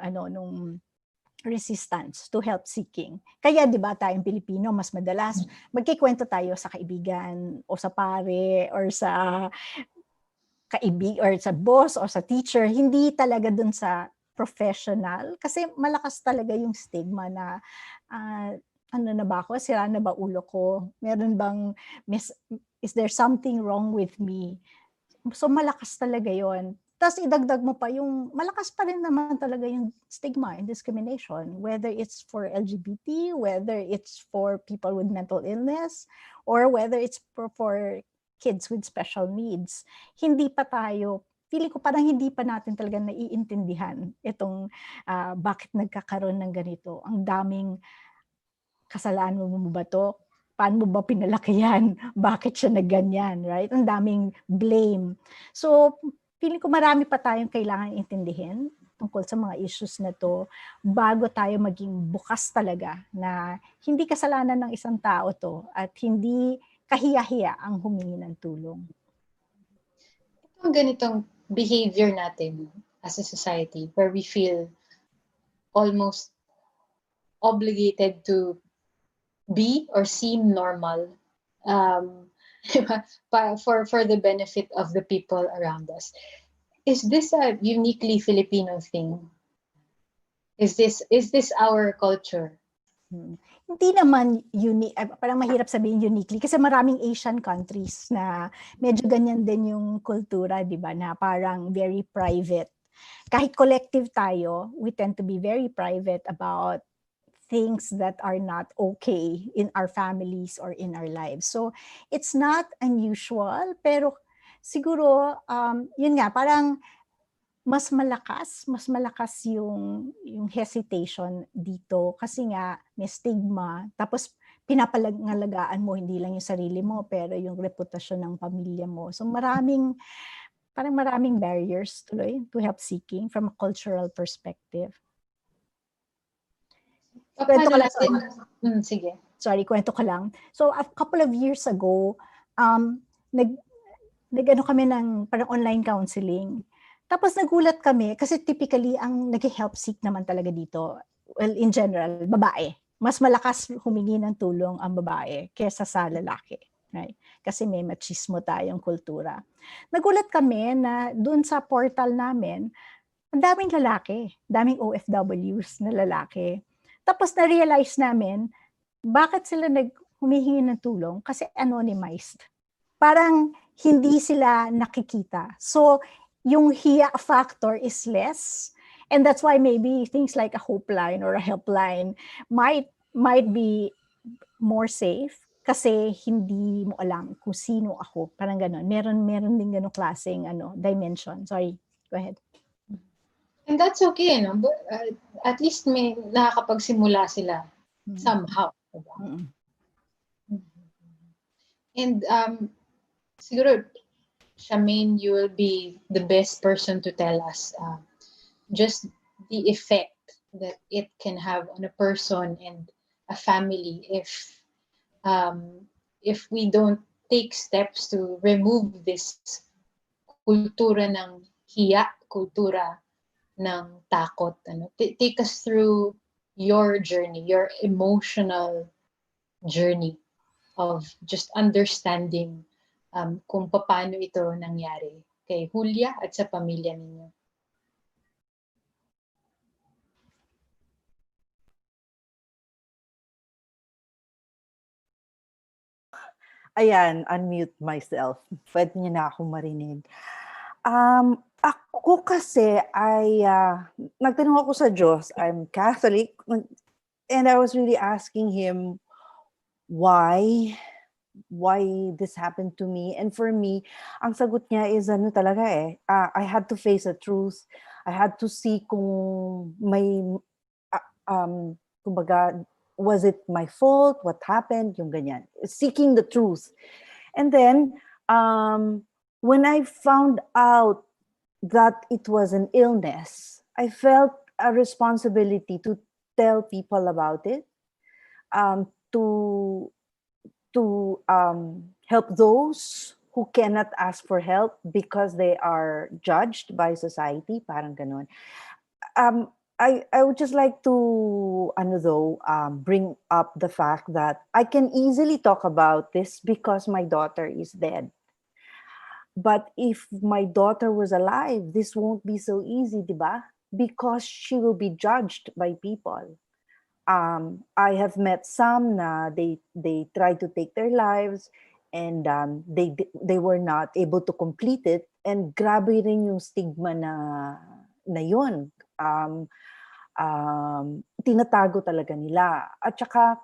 resistance to help seeking. Kaya 'di ba tayong Pilipino mas madalas magkikwento tayo sa kaibigan o sa pare or sa or sa boss or sa teacher, hindi talaga dun sa professional kasi malakas talaga yung stigma na ano na ba ako? Sira na ba ulo ko? Meron bang, is there something wrong with me? So malakas talaga yon. Tapos idagdag mo pa yung, malakas pa rin naman talaga yung stigma and discrimination, whether it's for LGBT, whether it's for people with mental illness, or whether it's for kids with special needs. Hindi pa tayo, feeling ko parang hindi pa natin talaga naiintindihan itong bakit nagkakaroon ng ganito. Ang daming kasalanan mo ba to? Paano mo ba pinalaki yan? Bakit siya nagganyan, right? Ang daming blame. So, feeling ko marami pa tayong kailangan intindihin tungkol sa mga issues na to bago tayo maging bukas talaga na hindi kasalanan ng isang tao to at hindi kahiya-hiya ang humingi ng tulong. Itong ganitong behavior natin as a society where we feel almost obligated to be or seem normal for the benefit of the people around us. Is this a uniquely Filipino thing? Is this our culture? Hindi naman unique, parang mahirap sabihin uniquely kasi maraming Asian countries na medyo ganyan din yung kultura, di ba, na parang very private. Kahit collective tayo, we tend to be very private about things that are not okay in our families or in our lives. So it's not unusual, pero siguro, yun nga, parang mas malakas yung hesitation dito kasi nga may stigma, tapos pinapalangalagaan mo hindi lang yung sarili mo, pero yung reputasyon ng pamilya mo. So maraming barriers tuloy to help seeking from a cultural perspective. Kwento ko lang, sige. Sorry, kwento ko lang. So a couple of years ago, nag-ano kami ng parang online counseling. Tapos nagulat kami kasi typically ang nag-help seek naman talaga dito, well, in general, babae. Mas malakas humingi ng tulong ang babae kaysa sa lalaki. Right? Kasi may machismo tayong kultura. Nagulat kami na doon sa portal namin, ang daming lalaki, daming OFWs na lalaki. Tapos na-realize namin, bakit sila humihingi ng tulong? Kasi anonymized. Parang hindi sila nakikita. So, yung hiya factor is less. And that's why maybe things like a hope line or a helpline might be more safe kasi hindi mo alam kung sino ako. Parang gano'n. Meron din gano'ng klaseng dimension. Sorry, go ahead. And that's okay, no? But, at least may nakakapagsimula sila somehow. Diba? And siguro, Shamaine, you will be the best person to tell us just the effect that it can have on a person and a family if we don't take steps to remove this kultura ng hiya, kultura ng takot. Take us through your journey, your emotional journey of just understanding kung paano ito nangyari kay Julia at sa pamilya ninyo. Ayan, unmute myself. Pwede niyo na akong marinig. Ako kasi ay, nagtanong ako sa Diyos, I'm Catholic, and I was really asking Him why this happened to me. And for me, ang sagot niya is talaga I had to face the truth. I had to see kung may, kumbaga, was it my fault? What happened? Yung ganyan. Seeking the truth. And then, when I found out that it was an illness, I felt a responsibility to tell people about it, to help those who cannot ask for help because they are judged by society, parang ganun. I would just like to bring up the fact that I can easily talk about this because my daughter is dead. But if my daughter was alive, this won't be so easy, diba? Because she will be judged by people. I have met some na they tried to take their lives and they were not able to complete it, and grabe rin yung stigma na yun. Tinatago talaga nila. At saka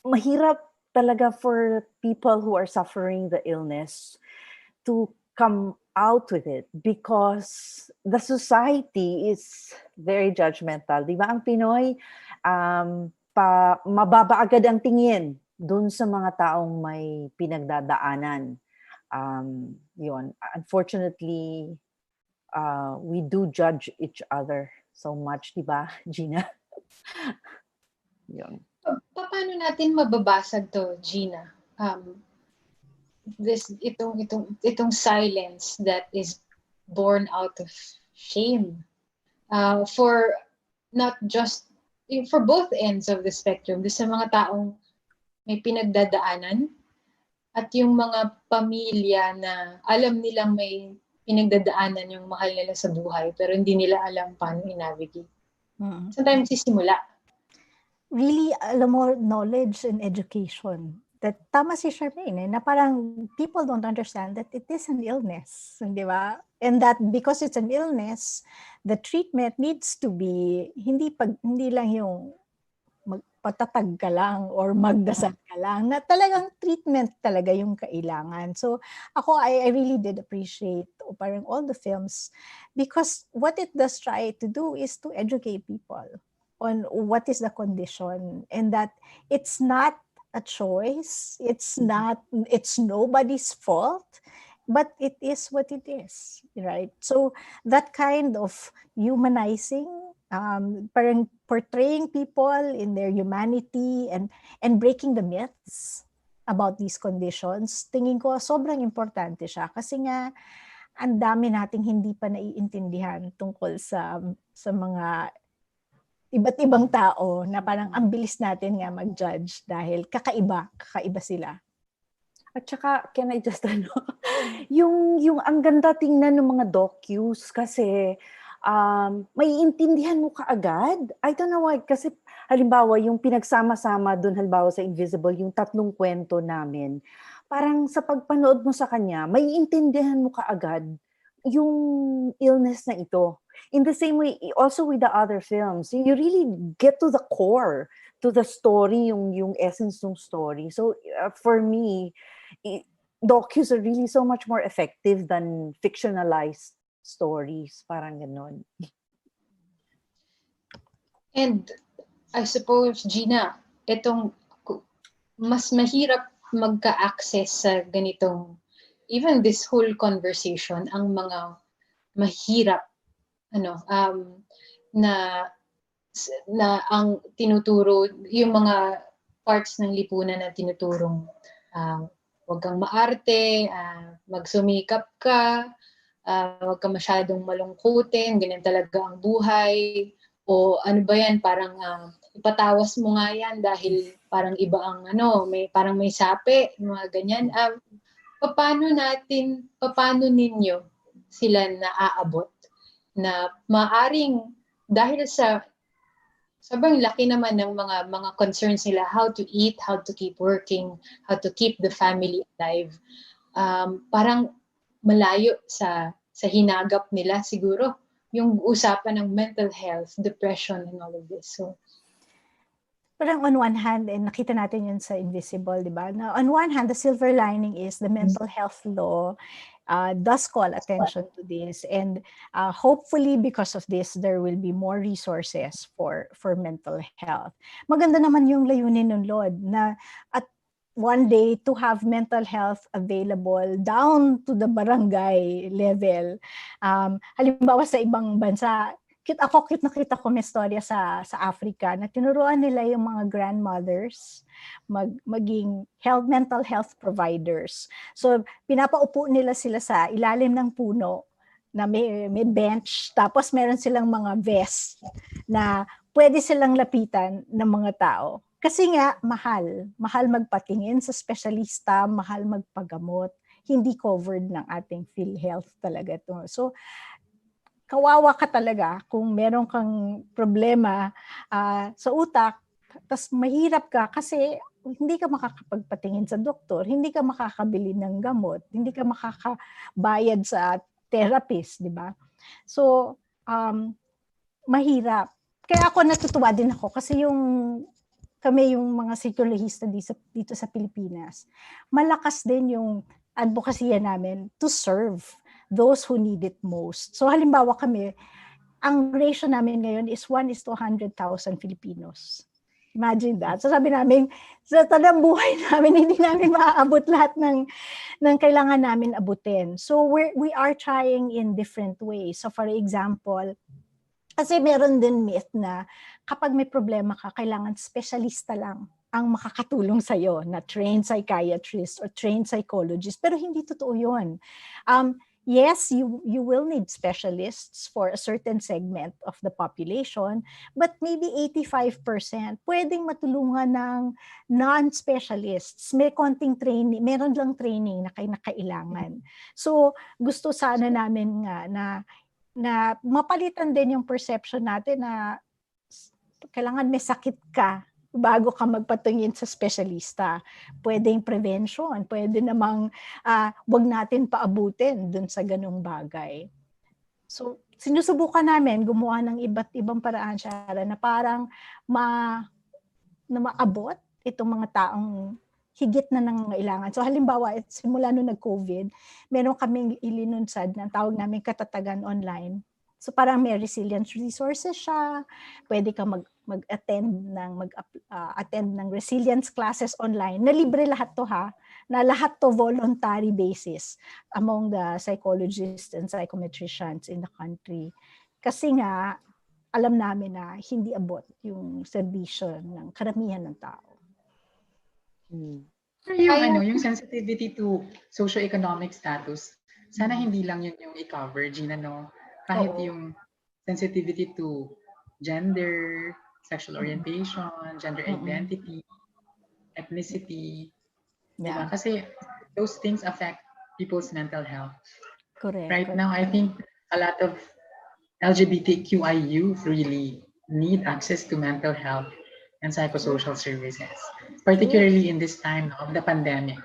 mahirap talaga for people who are suffering the illness to come out with it because the society is very judgmental. Di ba ang Pinoy, mababa agad ang tingin dun sa mga taong may pinagdadaanan. Yun. Unfortunately, we do judge each other so much, di ba, Gina? Yun. Paano natin mababasag to, Gina? Itong silence that is born out of shame for not just for both ends of the spectrum, sa mga taong may pinagdadaanan at yung mga pamilya na alam nilang may pinagdadaanan yung mahal nila sa buhay pero hindi nila alam paano i-navigate. Saan tayo magsisimula? Really, alam mo, knowledge and education. That tama si Charmaine, na parang people don't understand that it is an illness, di ba? And that because it's an illness, the treatment needs to be hindi lang yung magpatatag ka lang or magdasal ka lang, na talagang treatment talaga yung kailangan. So ako, I really did appreciate parang all the films because what it does try to do is to educate people on what is the condition and that it's not a choice, it's nobody's fault, but it is what it is, right? So that kind of humanizing, parang portraying people in their humanity and breaking the myths about these conditions, tingin ko sobrang importante siya kasi nga ang dami nating hindi pa naiintindihan tungkol sa mga iba't ibang tao na parang ang bilis natin nga mag-judge dahil kakaiba sila. At saka, can I just yung ang ganda tingnan ng mga docus kasi maiintindihan mo kaagad. I don't know why, kasi halimbawa yung pinagsama-sama doon halimbawa sa Invisible, yung 3 kwento namin, parang sa pagpanood mo sa kanya, maiintindihan mo kaagad yung illness na ito. In the same way, also with the other films, you really get to the core, to the story, yung essence ng story. So for me, docus are really so much more effective than fictionalized stories. Parang ganon. And I suppose, Gina, itong mas mahirap magka-access sa ganitong, even this whole conversation, ang mga mahirap na ang tinuturo, yung mga parts ng lipunan na tinuturong huwag kang maarte, magsumikap ka, huwag kang masyadong malungkutin, ganyan talaga ang buhay, o ano ba yan, parang ipatawas mo nga yan dahil parang iba ang parang may sapi, mga ganyan. Paano ninyo sila naaabot na maaring dahil sa sobrang laki naman ng mga concerns nila, how to eat, how to keep working, how to keep the family alive, parang malayo sa hinagap nila siguro yung usapan ng mental health, depression, and all of this. So parang on one hand, and nakita natin yun sa Invisible, di ba? Na on one hand, the silver lining is the mental health law does call attention to this, and hopefully because of this, there will be more resources for mental health. Maganda naman yung layunin ng Lord na at one day to have mental health available down to the barangay level. Halimbawa sa ibang bansa, nakita ko may storya sa Africa na tinuruan nila yung mga grandmothers maging mental health providers. So pinapaupo nila sila sa ilalim ng puno na may bench, tapos meron silang mga vest na pwede silang lapitan ng mga tao. Kasi nga mahal magpatingin sa specialista, mahal magpagamot, hindi covered ng ating PhilHealth talaga to. So kawawa ka talaga kung meron kang problema sa utak, tas mahirap ka kasi hindi ka makakapagpatingin sa doktor, hindi ka makakabili ng gamot, hindi ka makakabayad sa therapist, di ba? So, mahirap. Kaya ako natutuwa din ako kasi kami yung mga psychologista dito sa Pilipinas, malakas din yung advocacy namin to serve those who need it most. So halimbawa kami, ang ratio namin ngayon is 1:100,000 Filipinos. Imagine that. So sabi namin, sa tanang buhay namin, hindi namin maaabot lahat ng kailangan namin abutin. So we are trying in different ways. So for example, kasi meron din myth na kapag may problema ka, kailangan specialista lang ang makakatulong sa'yo na trained psychiatrist or trained psychologist. Pero hindi totoo yun. Yes, you will need specialists for a certain segment of the population, but maybe 85% pwedeng matulungan ng non-specialists. May konting training, meron lang training na kailangan. So gusto sana namin nga na mapalitan din yung perception natin na kailangan may sakit ka bago ka magpatingin sa specialista. Pwedeng prevention, pwede namang wag natin paabutin dun sa ganung bagay. So, sinusubukan namin gumawa ng iba't ibang paraan, Chiara, na parang maabot itong mga taong higit na nangangailangan. So halimbawa, simula nung nag-COVID, meron kaming ilinunsad na tawag namin Katatagan Online. So parang may resilience resources siya, pwede ka mag-attend ng resilience classes online. Na libre lahat to na lahat to voluntary basis among the psychologists and psychometricians in the country. Kasi nga, alam namin na hindi abot yung serbisyo ng karamihan ng tao. Yung sensitivity to socioeconomic status, sana hindi lang yun yung i-cover, Gina, no? Kahit yung sensitivity to gender, sexual orientation, gender identity, ethnicity. Yeah. Diba? Kasi those things affect people's mental health. Correct. Right now, I think a lot of LGBTQI youth really need access to mental health and psychosocial services, particularly in this time of the pandemic,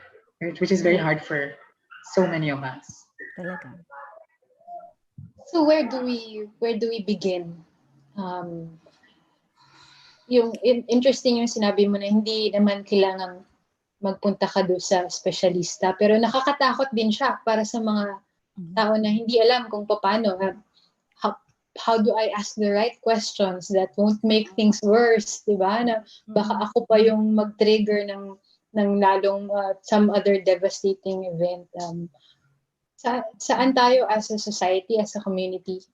which is very hard for so many of us. Talaga. So where do we begin? Yung interesting yung sinabi mo na hindi naman kailangan magpunta ka doon sa specialista, pero nakakatakot din siya para sa mga tao na hindi alam kung paano. How do I ask the right questions that won't make things worse, di ba? Na baka ako pa yung mag-trigger ng lalong some other devastating event. Saan tayo as a society, as a community,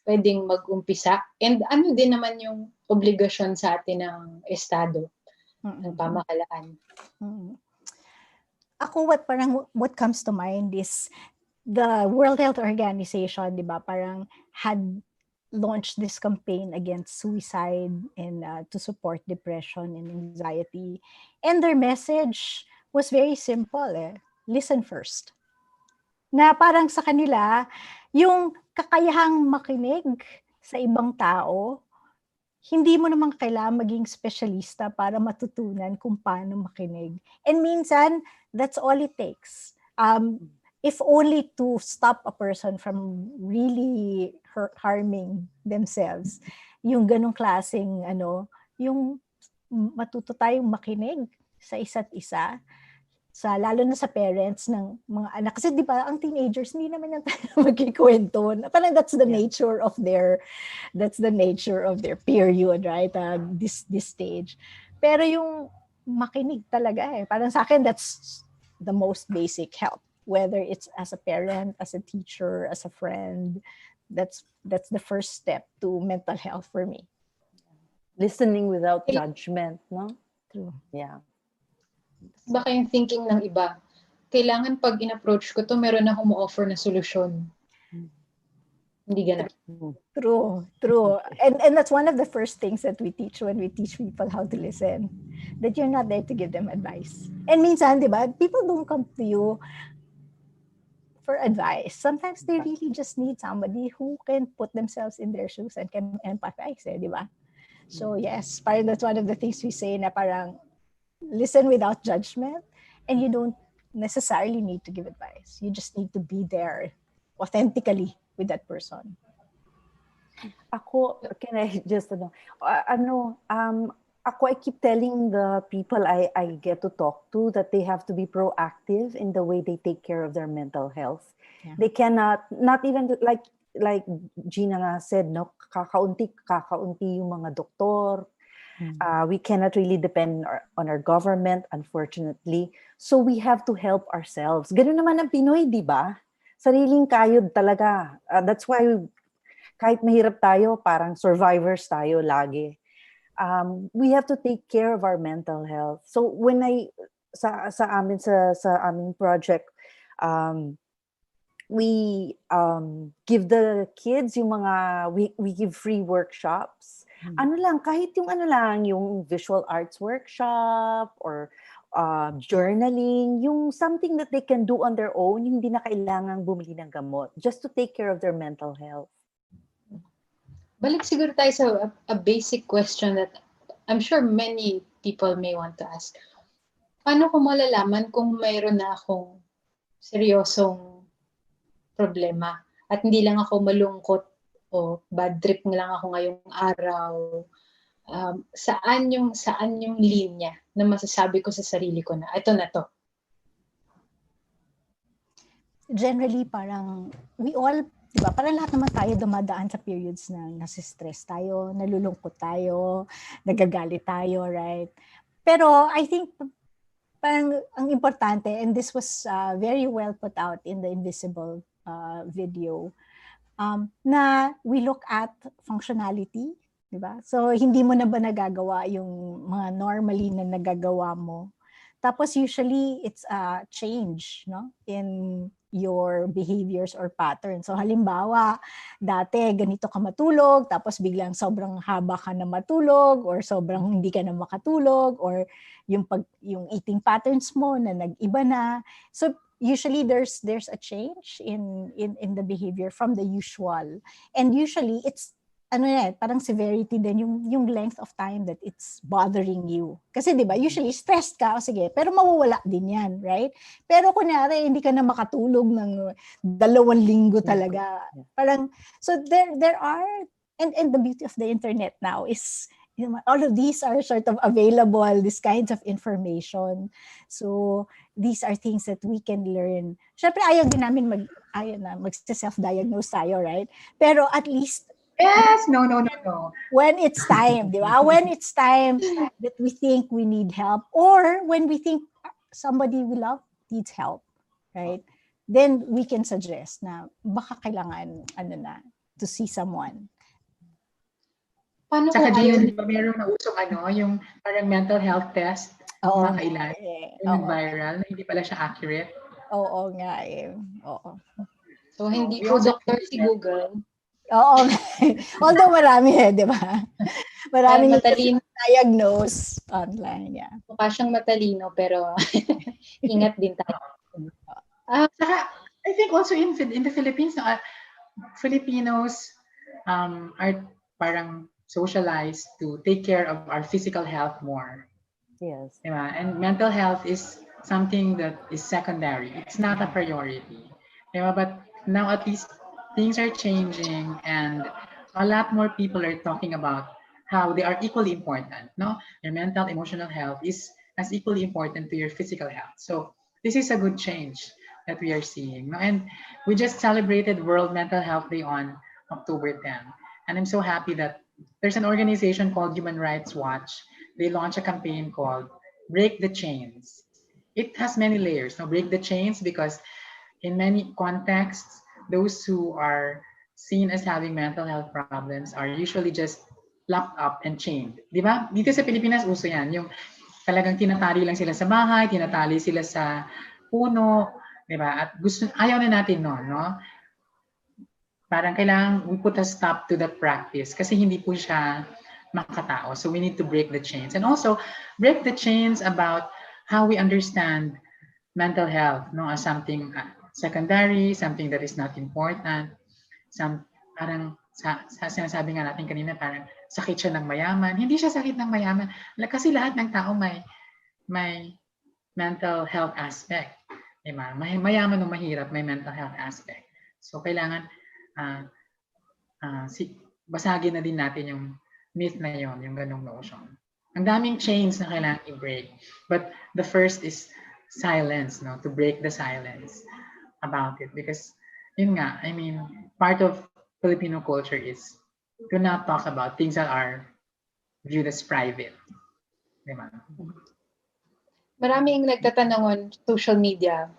pwedeng mag-umpisa? And ano din naman yung obligasyon sa atin ng Estado, ng pamahalaan? Ako, what comes to mind is the World Health Organization, di ba, parang had launched this campaign against suicide and to support depression and anxiety. And their message was very simple, listen first. Na parang sa kanila, yung kakayahang makinig sa ibang tao, hindi mo naman kailangan maging specialista para matutunan kung paano makinig. And minsan, that's all it takes. If only to stop a person from really harming themselves. Yung ganong klaseng, yung matuto tayong makinig sa isa't isa, lalo na sa parents ng mga anak. Kasi di ba, ang teenagers, hindi naman yung magkikwento. Parang that's the nature of their period, right? This stage. Pero yung makinig talaga parang sa akin, that's the most basic help. Whether it's as a parent, as a teacher, as a friend, that's the first step to mental health for me. Listening without judgment, no? True. Yeah. Baka yung thinking ng iba, kailangan pag in-approach ko to, meron akong ma-offer na solusyon. Hindi ganun. True. And that's one of the first things that we teach when we teach people how to listen. That you're not there to give them advice. And minsan, di ba, people don't come to you for advice. Sometimes they really just need somebody who can put themselves in their shoes and can empathize, di ba? So yes, parang that's one of the things we say na parang listen without judgment, and you don't necessarily need to give advice. You just need to be there authentically with that person. Ako, can I just, ako, I keep telling the people I get to talk to that they have to be proactive in the way they take care of their mental health. Yeah. They cannot, not even like Gina nga said, no, kakaunti yung mga doktor. We cannot really depend on our government, unfortunately. So we have to help ourselves. Ganun naman ang Pinoy, di ba? Sariling kayod talaga. That's why kahit mahirap tayo, parang survivors tayo lagi. We have to take care of our mental health. So when sa aming project, we give the kids yung mga, we give free workshops. Kahit yung visual arts workshop or journaling, yung something that they can do on their own, yung hindi na kailangang bumili ng gamot, just to take care of their mental health. Balik siguro tayo sa a basic question that I'm sure many people may want to ask. Paano ko malalaman kung mayroon na akong seryosong problema at hindi lang ako malungkot o bad trip lang ako ngayong araw? Saan yung linya na masasabi ko sa sarili ko na ito na to? Generally, parang we all, diba, parang lahat naman tayo dumadaan sa periods na nasistress tayo, nalulungkot tayo, nagagalit tayo, right? Pero I think parang ang importante, and this was very well put out in the Invisible video, na we look at functionality, diba? So hindi mo na ba nagagawa yung mga normally na nagagawa mo? Tapos usually it's a change, no, in your behaviors or patterns. So halimbawa, dati ganito ka matulog, tapos biglang sobrang haba ka na matulog or sobrang hindi ka na makatulog, or yung eating patterns mo na nag-iba na. So usually there's a change in the behavior from the usual. And usually it's parang severity din yung length of time that it's bothering you. Kasi 'di ba, usually stressed ka, o sige, pero mawawala din 'yan, right? Pero kunyari hindi ka na makatulog ng 2 linggo talaga. Parang so there are, and the beauty of the internet now is, you know, all of these are sort of available, these kinds of information. So these are things that we can learn. Syempre ayaw din namin mag-self-diagnose tayo, right? Pero at least yes, no. When it's time, di ba? When it's time that we think we need help, or when we think somebody we love needs help, right? Then we can suggest na baka kailangan to see someone. Paano saka din, di ba meron na usong yung parang mental health test, mga kailan, yung viral, na hindi pala siya accurate. Oo nga eh. Oo. So hindi po doctor si Google. Oo. Although marami di ba? Maraming diagnose online, yeah. Mukha siyang matalino, pero ingat din tayo. I think also in the Philippines, Filipinos are parang socialized to take care of our physical health more. Yes. Diba? And mental health is something that is secondary. It's not a priority. Diba? But now at least things are changing, and a lot more people are talking about how they are equally important. No, your mental, emotional health is as equally important to your physical health. So this is a good change that we are seeing. No? And we just celebrated World Mental Health Day on October 10. And I'm so happy that there's an organization called Human Rights Watch. They launched a campaign called Break the Chains. It has many layers. No, break the chains because in many contexts, those who are seen as having mental health problems are usually just locked up and chained. Di ba? Dito sa Pilipinas, uso yan. Yung talagang tinatali lang sila sa bahay, tinatali sila sa puno. Di ba? At ayaw na natin no? Parang kailangan we put a stop to that practice kasi hindi po siya makatao. So we need to break the chains. And also, break the chains about how we understand mental health, no, as something secondary, something that is not important. Parang sinasabi nga natin kanina, parang sakit siya ng mayaman. Hindi siya sakit ng mayaman. Kasi lahat ng tao may mental health aspect. Diba? Mayaman o mahirap, may mental health aspect. So, kailangan basagin na din natin yung myth na yon, yung ganong notion. Ang daming chains na kailangan i-break. But the first is silence, no? To break the silence about it. Because, yun nga, I mean, part of Filipino culture is to not talk about things that are viewed as private. Diba? Maraming nagtatanong on social media,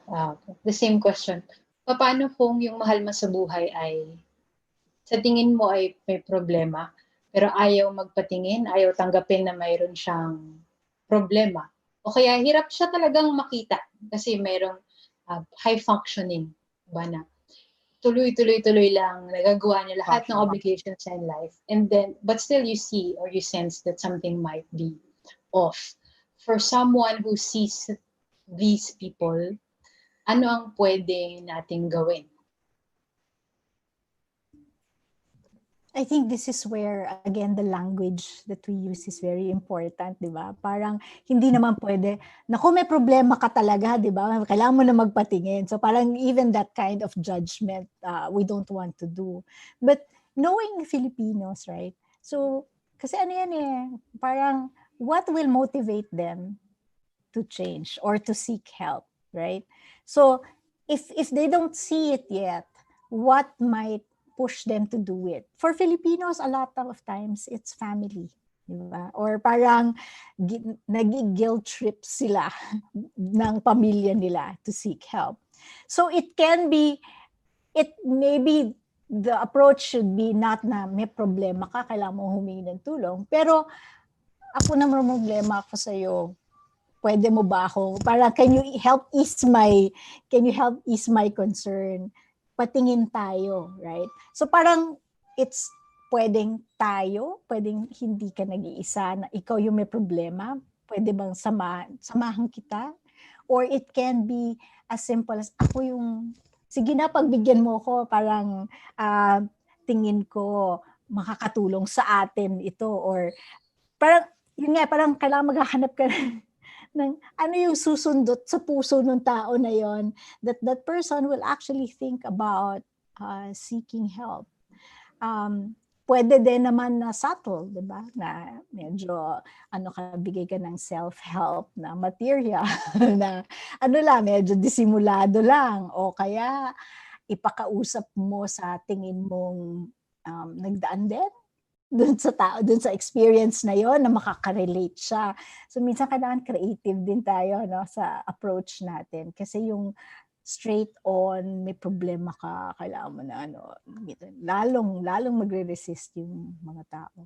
the same question. Paano kung yung mahal mo sa buhay ay sa tingin mo ay may problema, pero ayaw magpatingin, ayaw tanggapin na mayroon siyang problema. O kaya hirap siya talagang makita kasi mayroong high functioning, ba na tuloy-tuloy lang, nagagawa niya lahat ng obligations in life. And then, but still you see or you sense that something might be off. For someone who sees these people, ano ang pwede nating gawin? I think this is where, again, the language that we use is very important, di ba? Parang hindi naman pwede, naku, may problema ka talaga, di ba? Kailangan mo na magpatingin. So parang even that kind of judgment, we don't want to do. But knowing Filipinos, right? So, kasi ano yan eh, parang what will motivate them to change or to seek help, right? So if they don't see it yet, what might push them to do it? For Filipinos, a lot of times, it's family. Diba? Or parang nag-guilt trip sila ng pamilya nila to seek help. So it maybe the approach should be not na may problema ka, kailangan mo humingi ng tulong. Pero ako na may problema ako sa'yo. Pwede mo ba ako? Parang can you help ease my concern? Patingin tayo, right? So parang it's pwedeng tayo, pwedeng hindi ka nag-iisa na ikaw yung may problema, pwede bang samahan kita? Or it can be as simple as ako yung, sige na pagbigyan mo ko, parang tingin ko makakatulong sa atin ito. Or parang, yun nga, parang kailangan maghahanap ka ng ano yung susundot sa puso ng tao na yon, that person will actually think about seeking help. Pwede din naman na subtle, di ba? Na medyo bigay ka ng self-help na material na medyo disimulado lang, o kaya ipakausap mo sa tingin mong nagdaan din dun sa tao, dun sa experience na yon, na makaka-relate siya. So minsan kailangan creative din tayo, no, sa approach natin. Kasi yung straight on, may problema ka, kailangan mo na lalong magre-resist yung mga tao.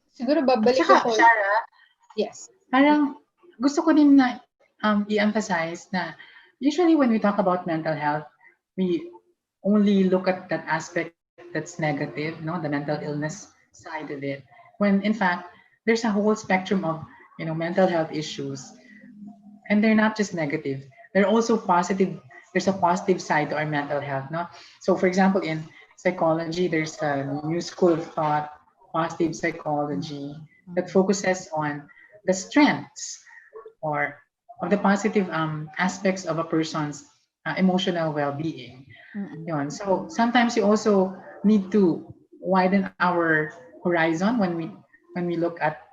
Siguro babalik ako. Shara, yes. Parang gusto ko din na i-emphasize na usually when we talk about mental health, we only look at that aspect that's negative, no, the mental illness side of it. When in fact, there's a whole spectrum of, mental health issues, and they're not just negative. They're also positive. There's a positive side to our mental health, no. So, for example, in psychology, there's a new school of thought, positive psychology, that focuses on the strengths or of the positive aspects of a person's emotional well-being. So sometimes you also need to widen our horizon when we look at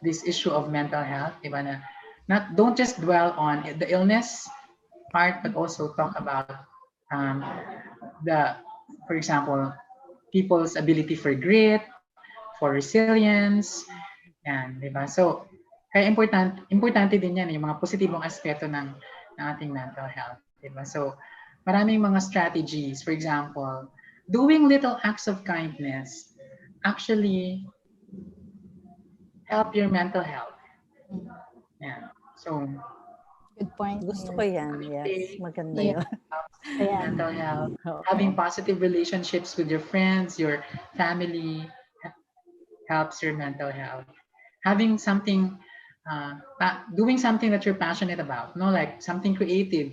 this issue of mental health. Diba? Don't just dwell on the illness part, but also talk about for example, people's ability for grit, for resilience, yan, diba? So kaya importante din yan yung mga positibong aspeto ng ating mental health, diba? So maraming mga strategies. For example, doing little acts of kindness actually help your mental health. Yeah. So, good point. Gusto ko yan. Yes, maganda yun. Mental health. Having positive relationships with your friends, your family helps your mental health. Having something doing something that you're passionate about, no, like something creative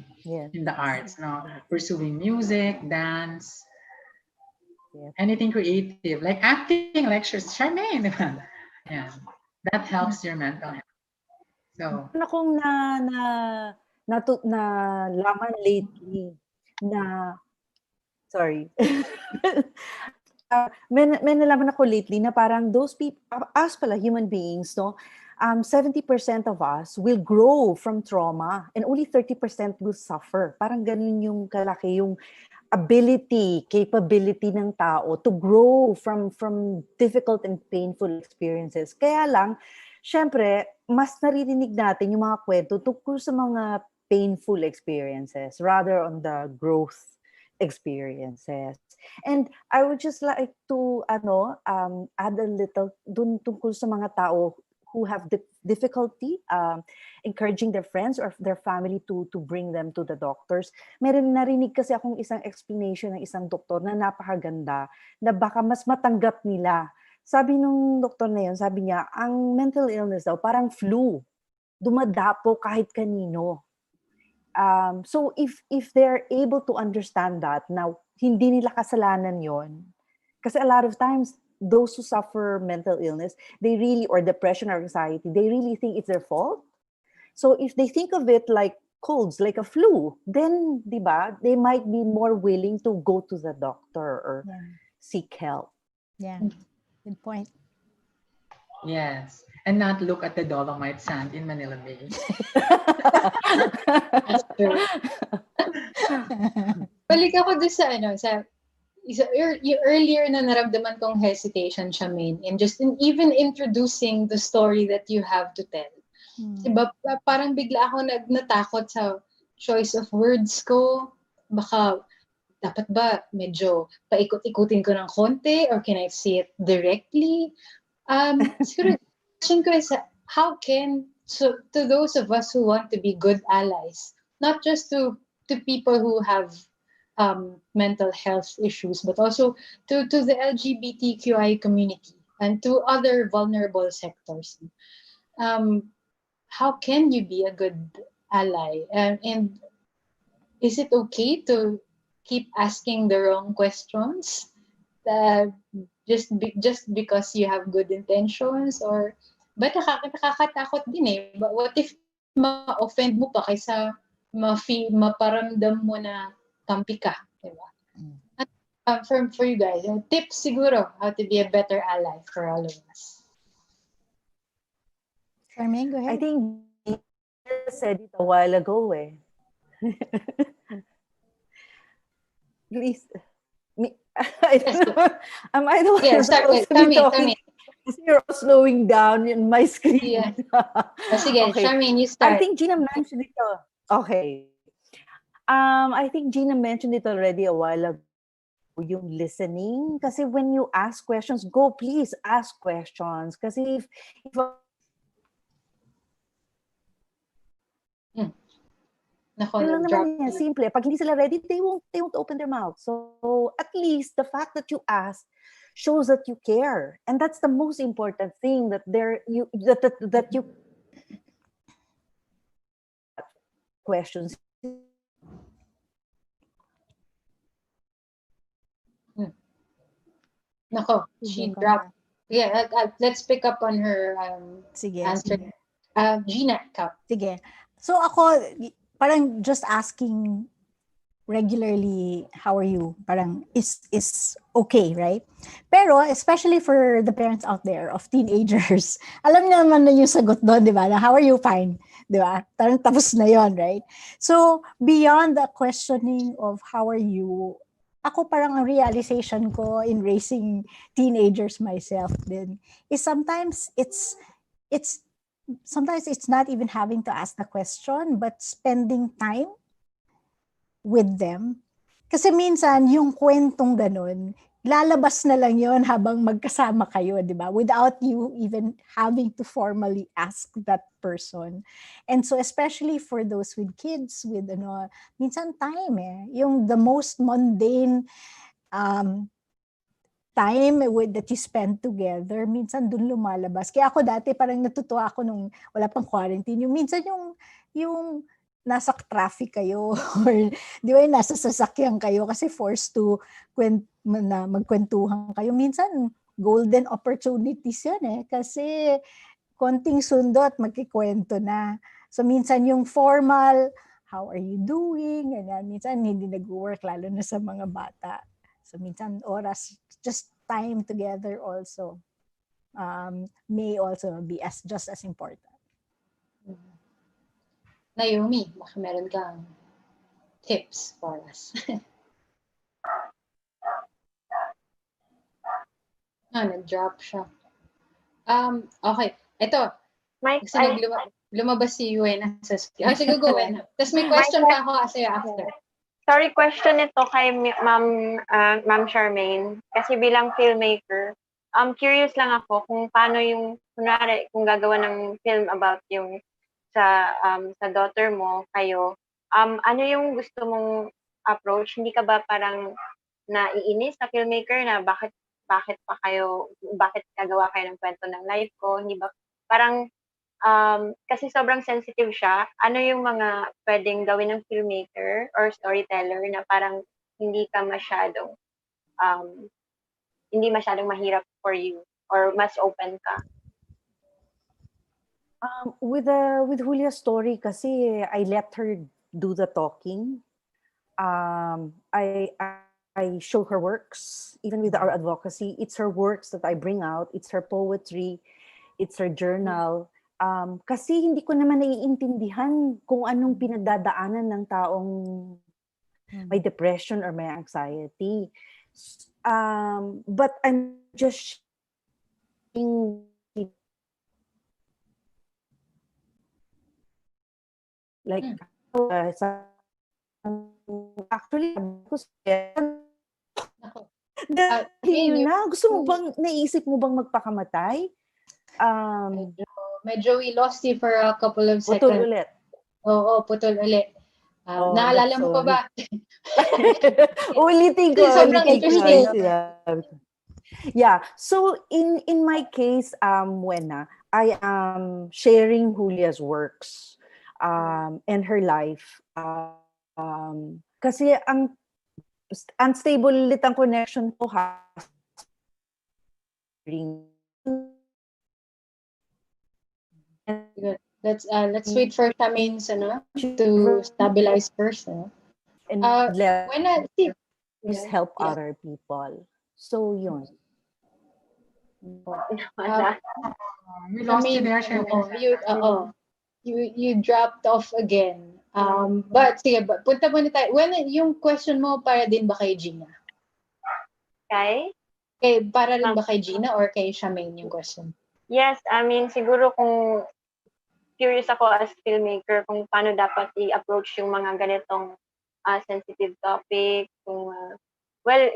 in the arts, no, pursuing music, dance, anything creative, like acting, like Charmaine, yeah, that helps your mental health. So, Meron akong nalaman lately na, sorry. May nalaman ako lately na parang those people, us pala, human beings, no? 70% of us will grow from trauma and only 30% will suffer. Parang ganun yung kalaki yung capability ng tao to grow from difficult and painful experiences. Kaya lang, syempre, mas naririnig natin yung mga kwento tungkol sa mga painful experiences rather on the growth experiences. And I would just like to add a little dun tungkol sa mga tao who have difficulty encouraging their friends or their family to bring them to the doctors. Meron narinig kasi akong isang explanation ng isang doktor na napakaganda na baka mas matanggap nila. Sabi nung doktor na yun, sabi niya, ang mental illness daw parang flu. Dumadapo kahit kanino. So if they're able to understand that, now hindi nila kasalanan yon. Kasi a lot of times, those who suffer mental illness, they really, or depression or anxiety, they really think it's their fault. So if they think of it like colds, like a flu, then, di ba, they might be more willing to go to the doctor or seek help. Yeah, good point. yes, and not look at the Dolomite Sand in Manila Bay. That's true. Balik ako doon sa earlier na naramdaman kong hesitation, Shamaine, in even introducing the story that you have to tell. Diba, parang bigla ako natakot sa choice of words ko. Baka, dapat ba medyo paikot-ikutin ko ng konti or can I say it directly? Siguro, question ko is, how can, so to those of us who want to be good allies, not just to people who have mental health issues, but also to the LGBTQI community and to other vulnerable sectors. How can you be a good ally? And is it okay to keep asking the wrong questions just because you have good intentions? Or but nakakatakot din eh. But what if ma-offend mo pa kaysa maparamdam mo na kampi ka, diba? For you guys, tips siguro how to be a better ally for all of us. Charmaine, go ahead. I think you said it a while ago eh. Please, I don't know. Am I the one Yeah, start with Charmaine. You're slowing down in my screen. Yeah. Sige, Okay. Charmaine, you start. I think Gina mentioned it. Okay. I think Gina mentioned it already a while ago, yung listening. Kasi when you ask questions, please ask questions. Kasi if lang naman yan, simple. Pag hindi sila ready, they won't open their mouth. So at least the fact that you ask shows that you care, and that's the most important thing, that you questions. Nako, she dropped. Yeah, let's pick up on her answer. Sige. Gina, ikaw. Sige. So ako, parang just asking regularly, how are you? Parang is okay, right? Pero especially for the parents out there of teenagers, alam niyo naman na yung sagot doon, di ba? Na how are you? Fine. Di ba? Parang tapos na yon, right? So beyond the questioning of how are you, ako parang ang realization ko in raising teenagers myself din is sometimes it's not even having to ask the question, but spending time with them. Kasi minsan, yung kwentong ganun, lalabas na lang yon habang magkasama kayo, di ba? Without you even having to formally ask that person. And so, especially for those with kids, with minsan time yung the most mundane time that you spend together, minsan dun lumalabas. Kaya ako dati parang natutuwa ako nung wala pang quarantine. Yung minsan yung nasa traffic kayo or di ba yung nasa sasakyan kayo kasi forced to magkwentuhan kayo. Minsan golden opportunities yan eh. Kasi konting sundot, magkikwento na. So minsan yung formal, how are you doing? Ganyan. Minsan hindi nag-work lalo na sa mga bata. So minsan oras, just time together also may also be just as important. Naomi, baka meron kang tips for us. Nag-drop siya. Okay. Ito. Kasi lumabas si Wena sa screen. Sige, go, Wena. Tapos may question pa ako sa'yo after. Sorry, question ito kay Ma'am Charmaine. Kasi bilang filmmaker, curious lang ako kung paano yung, kunwari, kung gagawa ng film about yung sa daughter mo, kayo, ano yung gusto mong approach? Hindi ka ba parang naiinis sa filmmaker na bakit gagawa kayo ng kwento ng life ko? Hindi ba, parang, kasi sobrang sensitive siya, ano yung mga pwedeng gawin ng filmmaker or storyteller na parang hindi masyadong mahirap for you or mas open ka? With Julia's story kasi I let her do the talking. I show her works, even with our advocacy. It's her works that I bring out. It's her poetry. It's her journal. Kasi hindi ko naman naiintindihan kung anong pinagdadaanan ng taong may depression or may anxiety. But I'm just like actually gusto mo bang naisip mo bang magpakamatay? Medyo we lost you for a couple of seconds. Putol ulit. Oo, putol ulit. Naalala mo pa ba? Ulitin ko. Sobrang interesting. Yeah. So in my case, Wena, I am sharing Julia's works and her life. Kasi ang unstable ulit ang connection ko Good. Let's wait for Shamaine to stabilize first. And help other people. So yun. We lost you there, Shamaine. You dropped off again. But sige, punta muna tayo. Yung question mo para din ba kay Gina? Para rin ba kay Gina or kay Shamaine yung question? Yes, I mean, siguro kung curious ako as filmmaker kung paano dapat i-approach yung mga ganitong sensitive topic.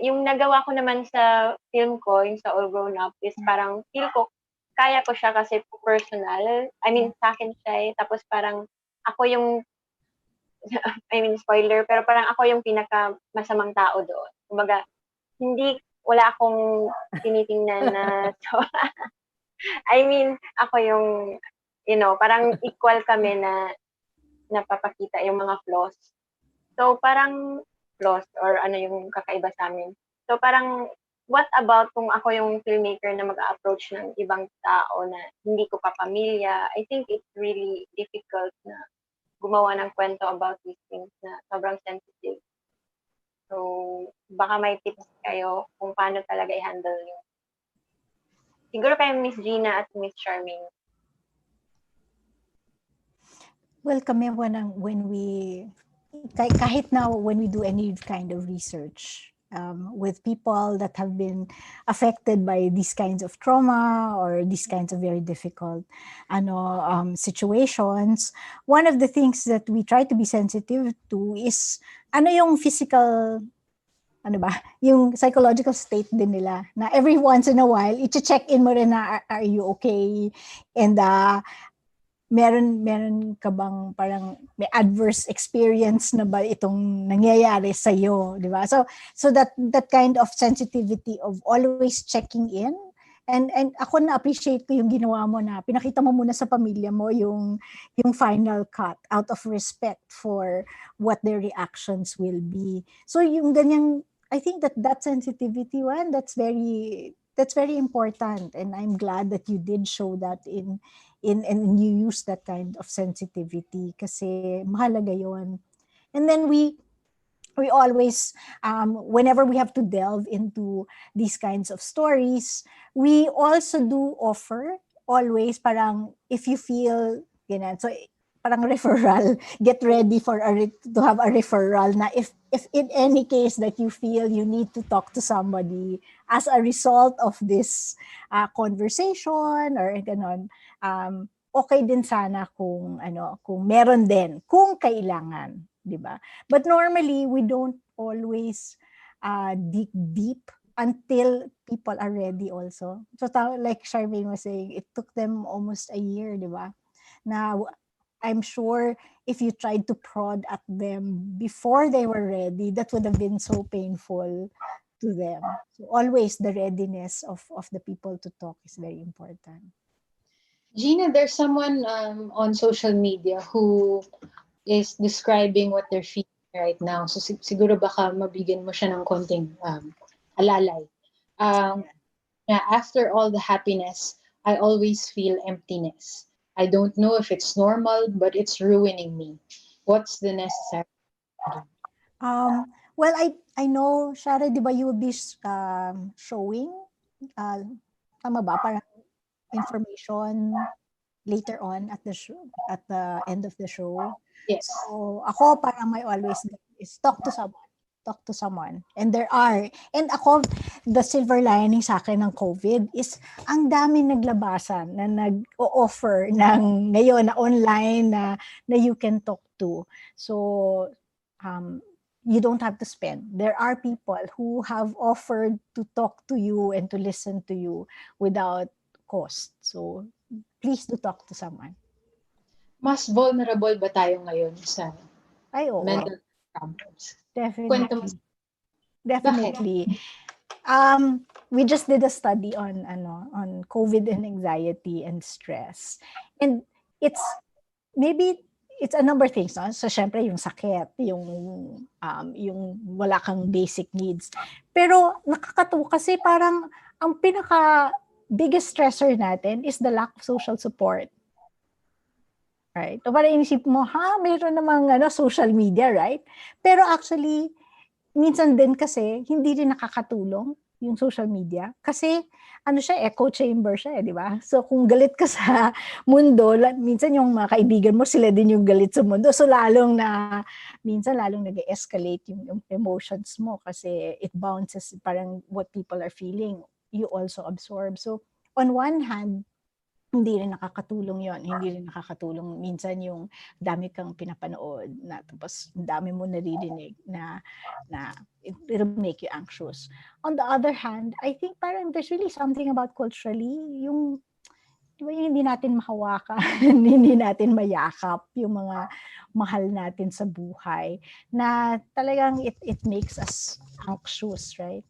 Yung nagawa ko naman sa film ko, yung sa All Grown Up, is parang feel ko, kaya ko siya kasi personal. I mean, sa akin siya tapos parang ako yung, I mean, spoiler, pero parang ako yung pinaka-masamang tao doon. Kumbaga, wala akong tinitingnan na, so, I mean, ako yung, parang equal kami na napapakita yung mga flaws. So, parang flaws or ano yung kakaiba sa amin. So, parang, what about kung ako yung filmmaker na mag-approach ng ibang tao na hindi ko pa pamilya? I think it's really difficult na gumawa ng kwento about these things na sobrang sensitive. So, baka may tips kayo kung paano talaga i-handle yun. Siguro kayo Miss Gina at Miss Charmaine. Well, kami kahit now when we do any kind of research with people that have been affected by these kinds of trauma or these kinds of very difficult situations, one of the things that we try to be sensitive to is yung physical, yung psychological state din nila na every once in a while i-check in mo rin na are you okay, and meron ka bang parang may adverse experience na ba itong nangyayari sa iyo, di ba? So that kind of sensitivity of always checking in, and ako na appreciate ko yung ginawa mo na pinakita mo muna sa pamilya mo yung final cut out of respect for what their reactions will be. So yung ganyang, I think that sensitivity one, that's very important, and I'm glad that you did show that and you use that kind of sensitivity kasi mahalaga yon. And then we always, whenever we have to delve into these kinds of stories, we also do offer always parang if you feel, ganyan, so parang referral, get ready for to have a referral na if in any case that you feel you need to talk to somebody as a result of this conversation or ganon, okay din sana kung meron din kung kailangan, di ba? But normally we don't always dig deep until people are ready also. So like Charmaine was saying, it took them almost a year, di ba? Now I'm sure if you tried to prod at them before they were ready, that would have been so painful to them. So always the readiness of the people to talk is very important. Gina, there's someone on social media who is describing what they're feeling right now. So siguro baka mabigyan mo siya ng konting alalay. After all the happiness, I always feel emptiness. I don't know if it's normal, but it's ruining me. What's the necessary? Well, I know, Shara, di ba you will be showing, tama ba, parang information later on at the show, at the end of the show. Yes. So ako parang my always is talk to someone. And there are, and ako, the silver lining sa akin ng COVID is ang dami naglabasan na nag-o-offer ng ngayon na online na you can talk to. So you don't have to spend. There are people who have offered to talk to you and to listen to you without cost. So please do talk to someone. Mas vulnerable ba tayo ngayon sa mental problems? Definitely. We just did a study on COVID and anxiety and stress. And it's a number of things, no? So syempre yung sakit, yung wala kang basic needs. Pero nakakatuwa kasi parang ang pinaka biggest stressor natin is the lack of social support. Right? So parang inisip mo, mayroon namang social media, right? Pero actually, minsan din kasi, hindi rin nakakatulong yung social media. Kasi, echo chamber siya, di ba? So, kung galit ka sa mundo, minsan yung mga kaibigan mo, sila din yung galit sa mundo. So, minsan lalong nag-escalate yung emotions mo kasi it bounces, parang what people are feeling, you also absorb. So, on one hand, hindi rin nakakatulong yon. Hindi rin nakakatulong minsan yung dami kang pinapanood na tapos dami mo naririnig na it'll make you anxious. On the other hand, I think parang there's really something about culturally yung diba, hindi natin mahawakan, hindi natin mayakap yung mga mahal natin sa buhay na talagang it makes us anxious, right?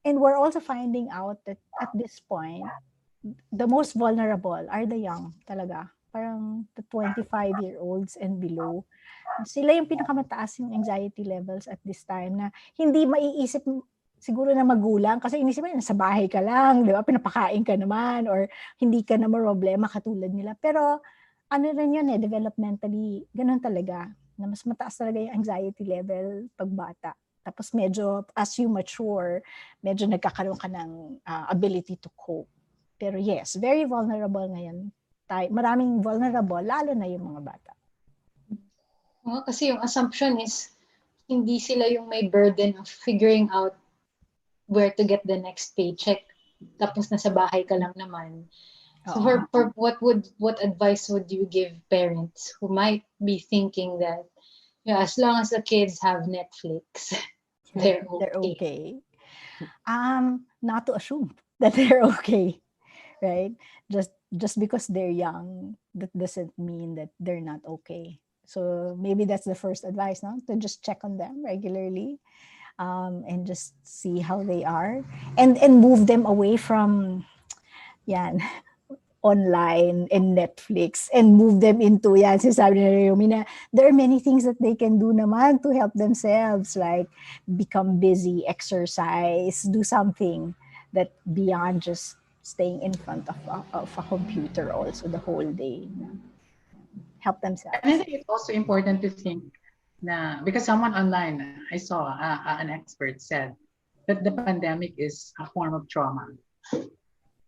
And we're also finding out that at this point, the most vulnerable are the young talaga. Parang the 25-year-olds and below. Sila yung pinakamataas yung anxiety levels at this time na hindi maiisip siguro na magulang kasi inisip mo nasa bahay ka lang, di ba? Pinapakain ka naman or hindi ka na problema katulad nila. Pero rin yun developmentally, ganun talaga. Na mas mataas talaga yung anxiety level pag bata. Tapos medyo as you mature, medyo nagkakaroon ka ng ability to cope. Pero yes, very vulnerable ngayon. Maraming vulnerable, lalo na yung mga bata. Kasi yung assumption is, hindi sila yung may burden of figuring out where to get the next paycheck. Tapos nasa bahay ka lang naman. So for what advice would you give parents who might be thinking that as long as the kids have Netflix, they're okay? They're Not to assume that they're okay. Right? Just just because they're young, that doesn't mean that they're not okay. So maybe that's the first advice, no? To just check on them regularly, and just see how they are, and move them away from yan online and Netflix, and move them into yan sinasabi ni Naomi na there are many things that they can do naman to help themselves, like become busy, exercise, do something that beyond just staying in front of a computer also the whole day. Help themselves. And I think it's also important to think because someone online, I saw an expert said that the pandemic is a form of trauma.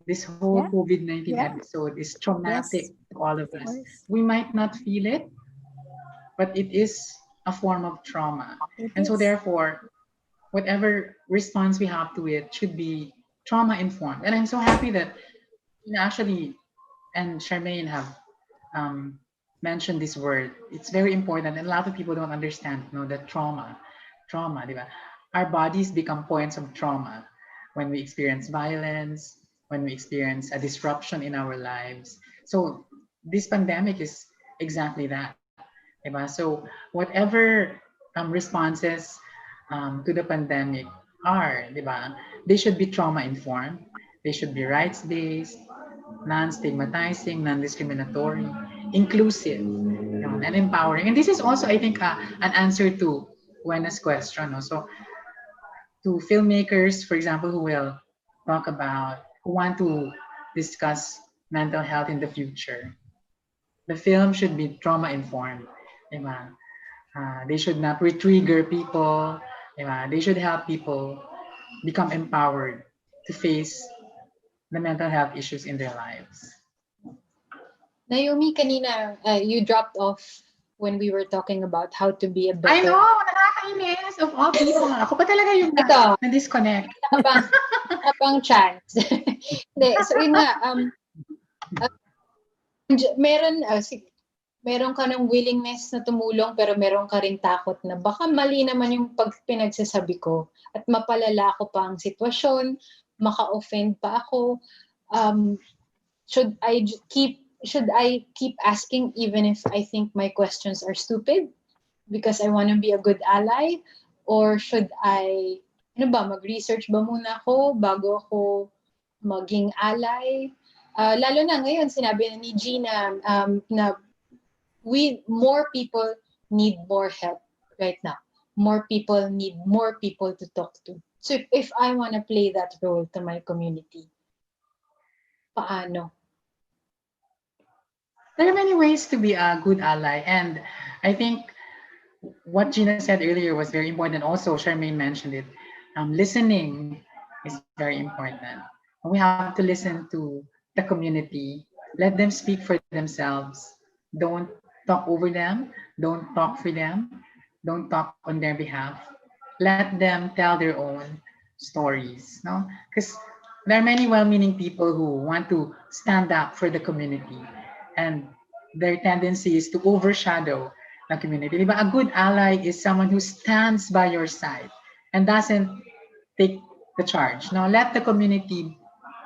This whole COVID-19 episode is traumatic to all of us. We might not feel it, but it is a form of trauma. So therefore, whatever response we have to it should be trauma informed. And I'm so happy that actually, and Charmaine have mentioned this word. It's very important, and a lot of people don't understand, that trauma, diba? Our bodies become points of trauma when we experience violence, when we experience a disruption in our lives. So this pandemic is exactly that, diba? So whatever responses to the pandemic are, diba? They should be trauma informed. They should be rights-based, non-stigmatizing, non-discriminatory, inclusive, and empowering. And this is also, I think, an answer to Wena's question. So to filmmakers, for example, who want to discuss mental health in the future, the film should be trauma-informed. They should not re-trigger people. They should help people become empowered to face the mental health issues in their lives. Naomi, kanina, you dropped off when we were talking about how to be a better... I know! Nakakainis of all people. Ako pa talaga yung na-disconnect. Napang chance. Hindi, so yun nga, meron ka ng willingness na tumulong, pero meron ka ring takot na baka mali naman yung pinagsasabi ko at mapalala ko pa ang sitwasyon, maka-offend pa ako. Should I keep asking even if I think my questions are stupid because I want to be a good ally? Or should I, mag-research ba muna ako bago ako maging ally? Lalo na ngayon, sinabi na ni Gina na more people need more help right now. More people need more people to talk to. So if I want to play that role to my community, paano? There are many ways to be a good ally, and I think what Gina said earlier was very important. Also, Charmaine mentioned it. Listening is very important. We have to listen to the community. Let them speak for themselves. Don't talk over them. Don't talk for them. Don't talk on their behalf. Let them tell their own stories. No, because there are many well-meaning people who want to stand up for the community, and their tendency is to overshadow the community. But a good ally is someone who stands by your side and doesn't take the charge. No, let the community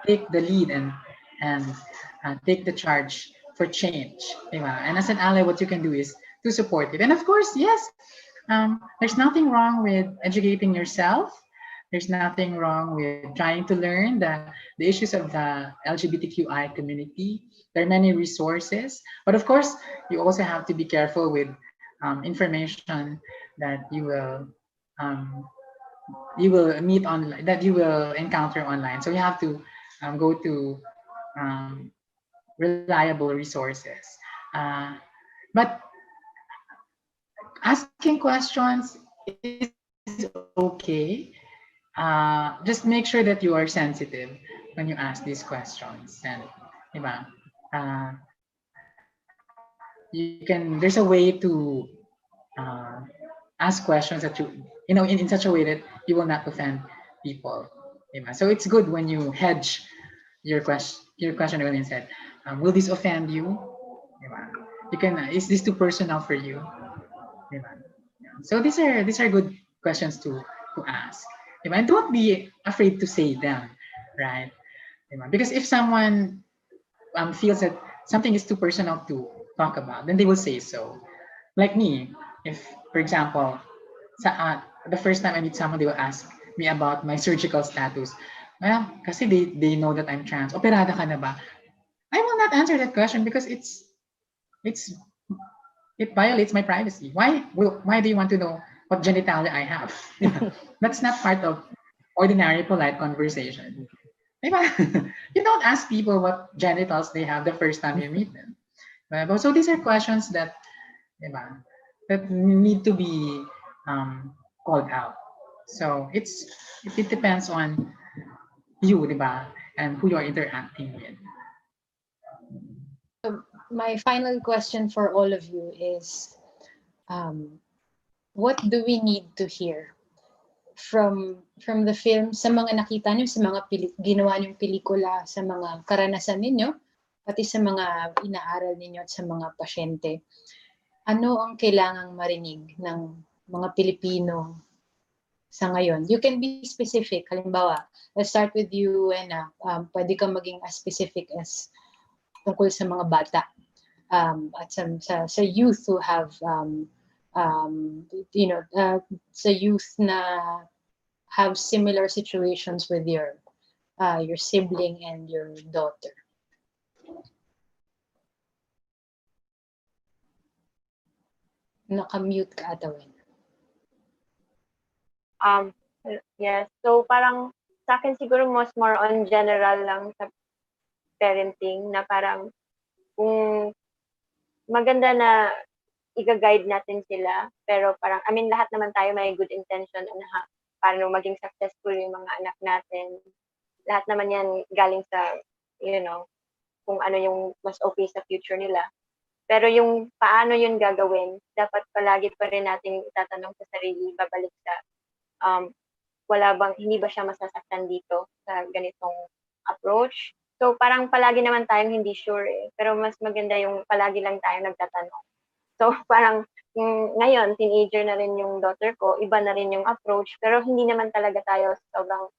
take the lead and take the charge for change. And as an ally, what you can do is to support it. And of course, yes, there's nothing wrong with educating yourself. There's nothing wrong with trying to learn the issues of the LGBTQI community. There are many resources, but of course, you also have to be careful with information that you will meet online, that you will encounter online. So you have to go to reliable resources. But asking questions is okay. Just make sure that you are sensitive when you ask these questions. And there's a way to ask questions that in such a way that you will not offend people. So it's good when you hedge your question earlier and said, will this offend you? Is this too personal for you? So these are good questions to ask. And don't be afraid to say them, right? Because if someone feels that something is too personal to talk about, then they will say so. Like me, if, for example, the first time I meet someone, they will ask me about my surgical status. Well, kasi they know that I'm trans. Operada ka na ba? I will not answer that question because it violates my privacy. Why do you want to know what genitalia I have? That's not part of ordinary polite conversation. You don't ask people what genitals they have the first time you meet them. So these are questions that need to be called out. So it depends on you, and who you're interacting with. So my final question for all of you is, what do we need to hear from the film, sa mga nakita niyo, sa mga ginawa niyong pelikula, sa mga karanasan ninyo, pati sa mga inaaral ninyo at sa mga pasyente? Ano ang kailangang marinig ng mga Pilipino sa ngayon? You can be specific. Halimbawa, let's start with you, Wena. Pwede kang maging as specific as tungkol sa mga bata, at sa youth who have sa youth na have similar situations with your sibling and your daughter. Naka-mute ka, Atawin. Yes. So parang sa akin siguro more on general lang sa parenting, na parang kung maganda na i-guide natin sila, pero parang, lahat naman tayo may good intention na paano maging successful yung mga anak natin. Lahat naman yan galing sa, kung ano yung mas okay sa future nila. Pero yung paano yun gagawin, dapat palagi pa rin natin itatanong sa sarili, babalik sa, hindi ba siya masasaktan dito sa ganitong approach? So parang palagi naman tayong hindi sure pero mas maganda yung palagi lang tayo nagtatanong. So parang ngayon, teenager na rin yung daughter ko, iba na rin yung approach, pero hindi naman talaga tayo sobrang,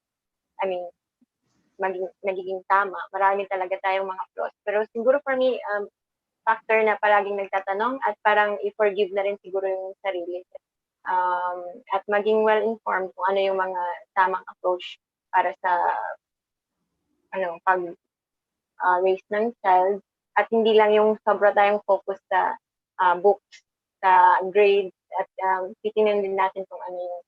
magiging tama. Marami talaga tayong mga flaws. Pero siguro for me, factor na palaging nagtatanong at parang i-forgive na rin siguro yung sarili. At maging well-informed kung ano yung mga tamang approach para sa pag-raise ng child, at hindi lang yung sobra tayong focus sa books, sa grades, at titingnan din natin kung ano yung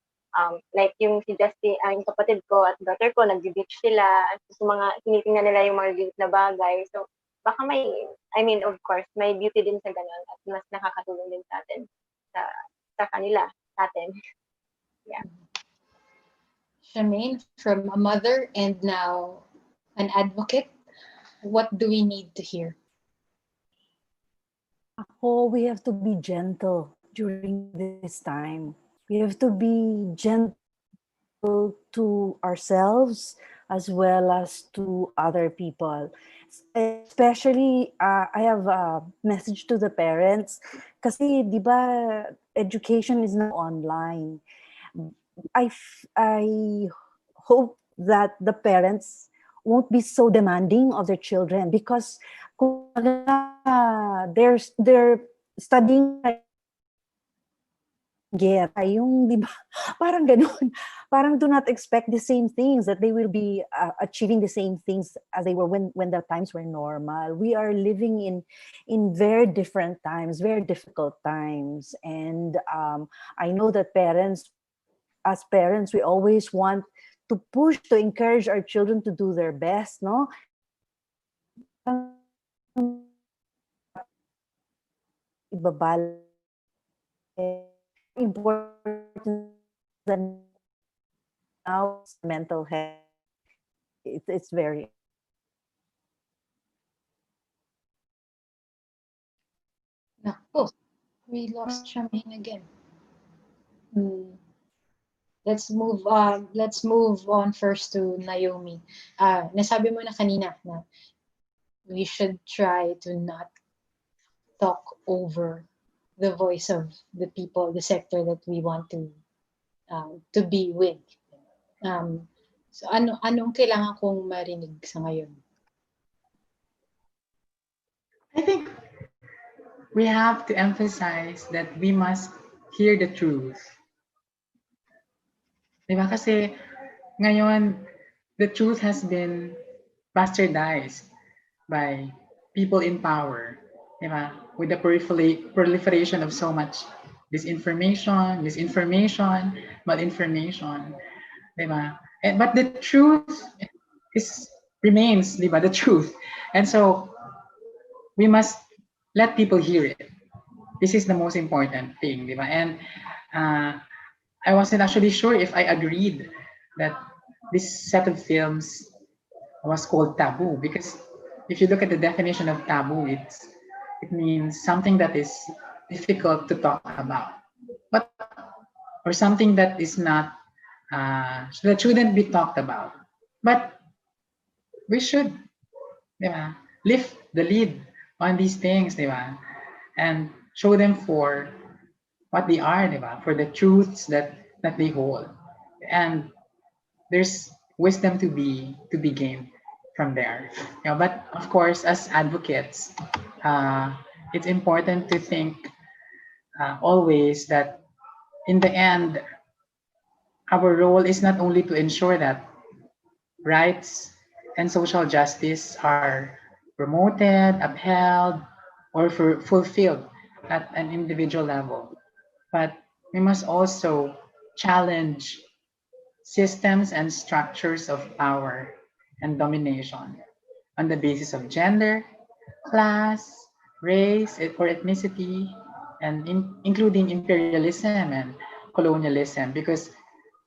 like yung si Justin, yung kapatid ko at daughter ko, nag-beach sila, so mga tinitingnan nila yung mga liit na bagay. So baka of course, may beauty din sa ganun at mas nakakatulong din sa atin, sa kanila, sa atin. Yeah. Shamaine, from a mother and now an advocate, what do we need to hear? We have to be gentle during this time. We have to be gentle to ourselves as well as to other people. Especially, I have a message to the parents. Kasi, di ba, education is now online. I hope that the parents won't be so demanding of their children, because they're studying yung, di ba? Parang ganun. Parang do not expect the same things, that they will be achieving the same things as they were when the times were normal. We are living in very different times, very difficult times. And I know that as parents, we always want to push, to encourage our children to do their best, no? Ibabal important than now, mental health. It's very. Naku, we lost Shamaine again. Let's move on first to Naomi. Nasabi mo na kanina na we should try to not talk over the voice of the people, the sector that we want to be with. So anong kailangan kong marinig sa ngayon? I think we have to emphasize that we must hear the truth. Diba? Kasi ngayon, the truth has been bastardized by people in power. Diba? With the proliferation of so much disinformation, misinformation, malinformation. Diba? But the truth remains, diba? The truth. And so we must let people hear it. This is the most important thing, diba? And I wasn't actually sure if I agreed that this set of films was called taboo, because if you look at the definition of taboo, it means something that is difficult to talk about, but or something that is not that shouldn't be talked about. But we should, diba, lift the lead on these things, diba, and show them for what they are, diba, for the truths that they hold. And there's wisdom to be gained from there. But of course, as advocates, it's important to think always that in the end, our role is not only to ensure that rights and social justice are promoted, upheld, or fulfilled at an individual level, but we must also challenge systems and structures of power and domination on the basis of gender, class, race, or ethnicity, and including imperialism and colonialism, because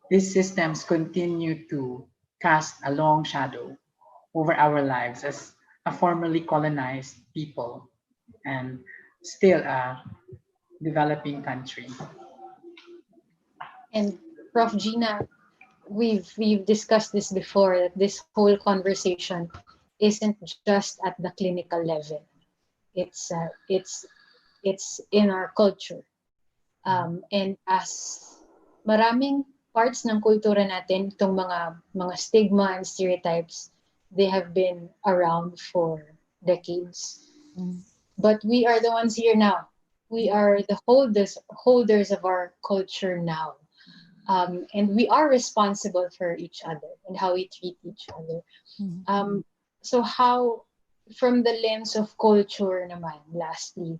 these systems continue to cast a long shadow over our lives as a formerly colonized people and still a developing country. And Prof. Gina, we've discussed this before, that this whole conversation isn't just at the clinical level. It's in our culture. And as maraming parts ng kultura natin, itong mga stigma and stereotypes, they have been around for decades. But we are the ones here now. We are the holders of our culture now. And we are responsible for each other and how we treat each other. So how, from the lens of culture naman, lastly,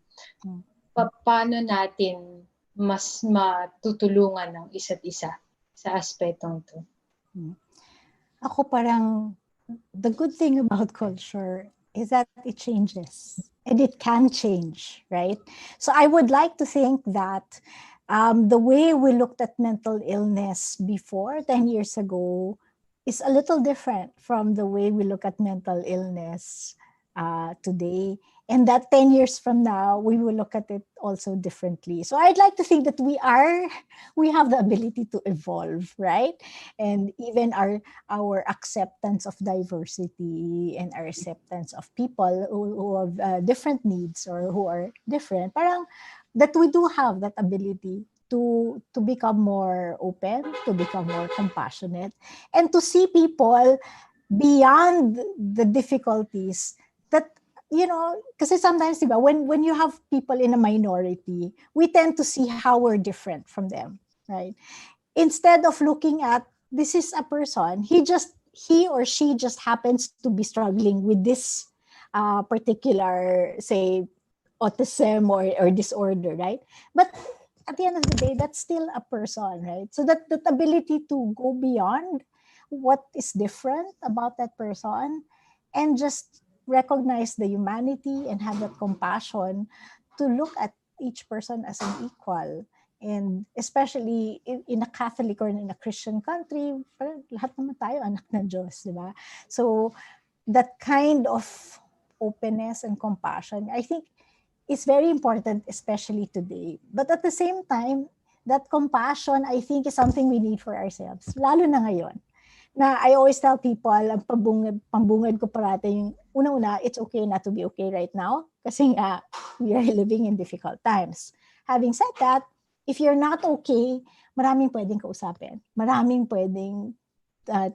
paano natin mas matutulungan ng isa't isa sa aspetong to? Ako parang, the good thing about culture is that it changes and it can change, right? So I would like to think that the way we looked at mental illness before, 10 years ago, is a little different from the way we look at mental illness today. And that 10 years from now, we will look at it also differently. So I'd like to think that we have the ability to evolve, right? And even our acceptance of diversity and our acceptance of people who have different needs or who are different, parang that we do have that ability to become more open, to become more compassionate, and to see people beyond the difficulties that, kasi sometimes, diba, when you have people in a minority, we tend to see how we're different from them, right? Instead of looking at, this is a person, he or she just happens to be struggling with this particular, say, autism or disorder, right? But at the end of the day, that's still a person, right? So that ability to go beyond what is different about that person and just recognize the humanity and have that compassion to look at each person as an equal. And especially in a Catholic or in a Christian country, lahat naman tayo anak ng Diyos, di ba? So that kind of openness and compassion, I think, is very important, especially today. But at the same time, that compassion, I think, is something we need for ourselves, lalo na ngayon. Na I always tell people, ang pambungad ko parati yung, una-una, it's okay not to be okay right now kasi nga, we are living in difficult times. Having said that, if you're not okay, maraming pwedeng kausapin. Maraming pwedeng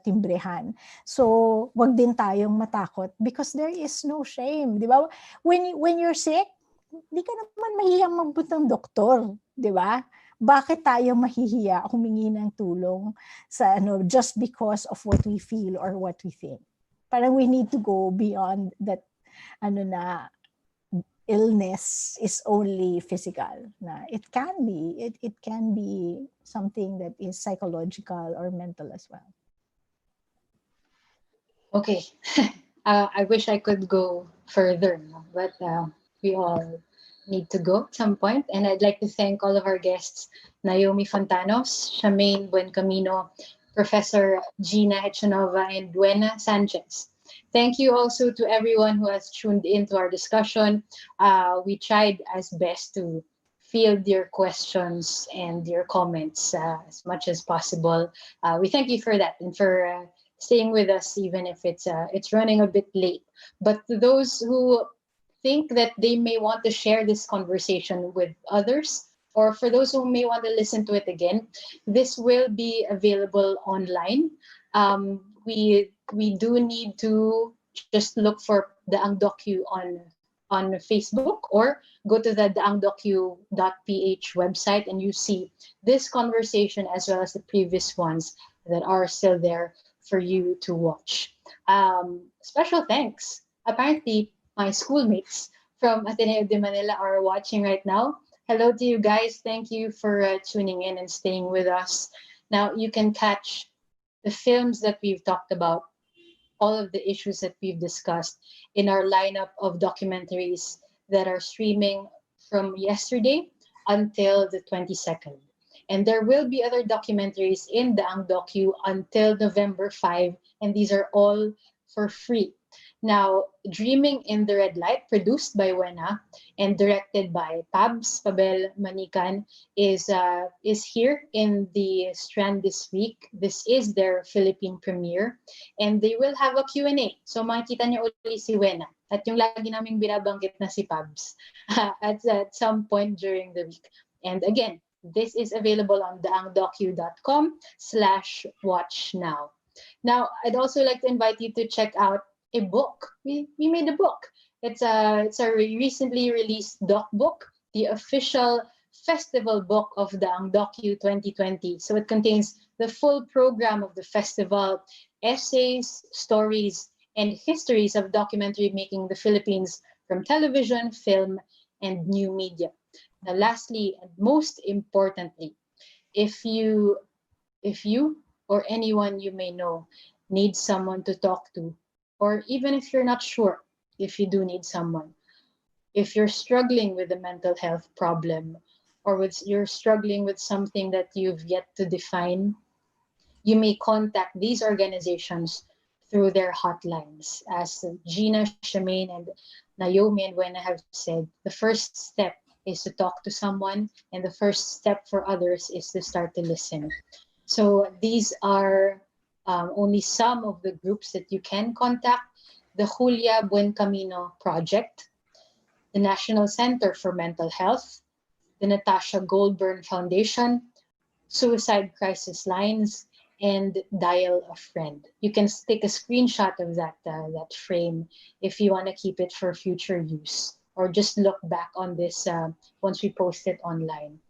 timbrehan. So, wag din tayong matakot because there is no shame, di ba? When you're sick, di ka naman mahihiyang magpuntang doktor, di ba? Bakit tayo mahihiya humingi ng tulong sa just because of what we feel or what we think? Parang we need to go beyond that na illness is only physical. Na it can be something that is psychological or mental as well. Okay. I wish I could go further, but we all need to go at some point. And I'd like to thank all of our guests, Naomi Fontanos, Shamaine Buencamino, Professor Regina, Hechanova, and Wena Sanchez. Thank you also to everyone who has tuned into our discussion. We tried as best to field your questions and your comments as much as possible. We thank you for that and for staying with us, even if it's running a bit late. But to those who think that they may want to share this conversation with others, or for those who may want to listen to it again, this will be available online. We do need to just look for the Ang Docu on Facebook, or go to the angdocu.ph website and you see this conversation as well as the previous ones that are still there for you to watch. Special thanks. Apparently, my schoolmates from Ateneo De Manila are watching right now. Hello to you guys. Thank you for tuning in and staying with us. Now, you can catch the films that we've talked about, all of the issues that we've discussed in our lineup of documentaries that are streaming from yesterday until the 22nd. And there will be other documentaries in the Ang Docu until November 5, and these are all for free. Now, Dreaming in the Red Light, produced by Wena and directed by Pabs Pabel Manican, is here in the Strand this week. This is their Philippine premiere, and they will have a Q&A. So makikita niyo uli si Wena at yung lagi naming binabanggit na si Pabs at some point during the week. And again, this is available on theangdocu.com/watch now. Now, I'd also like to invite you to check out a book. We made a book. It's a recently released doc book, the official festival book of the Ang Docu 2020. So it contains the full program of the festival, essays, stories, and histories of documentary making in the Philippines from television, film, and new media. Now, lastly, and most importantly, if you or anyone you may know needs someone to talk to, or even if you're not sure if you do need someone, if you're struggling with a mental health problem, or you're struggling with something that you've yet to define, you may contact these organizations through their hotlines. As Gina, Shamaine, and Naomi and Wena have said, the first step is to talk to someone, and the first step for others is to start to listen. So these are only some of the groups that you can contact: the Julia Buencamino Project, the National Center for Mental Health, the Natasha Goldburn Foundation, Suicide Crisis Lines, and Dial a Friend. You can take a screenshot of that frame if you want to keep it for future use, or just look back on this once we post it online.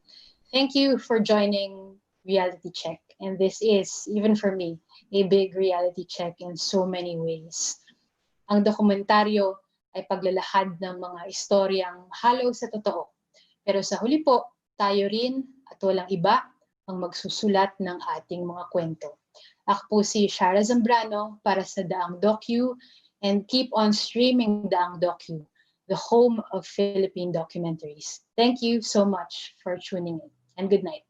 Thank you for joining Reality Check. And this is, even for me, a big reality check in so many ways. Ang dokumentaryo ay paglalahad ng mga istoryang halo sa totoo. Pero sa huli po, tayo rin at walang iba ang magsusulat ng ating mga kwento. Ako po si Chiara Zambrano para sa The Ang Docu, and keep on streaming The Ang Docu, the home of Philippine documentaries. Thank you so much for tuning in, and good night.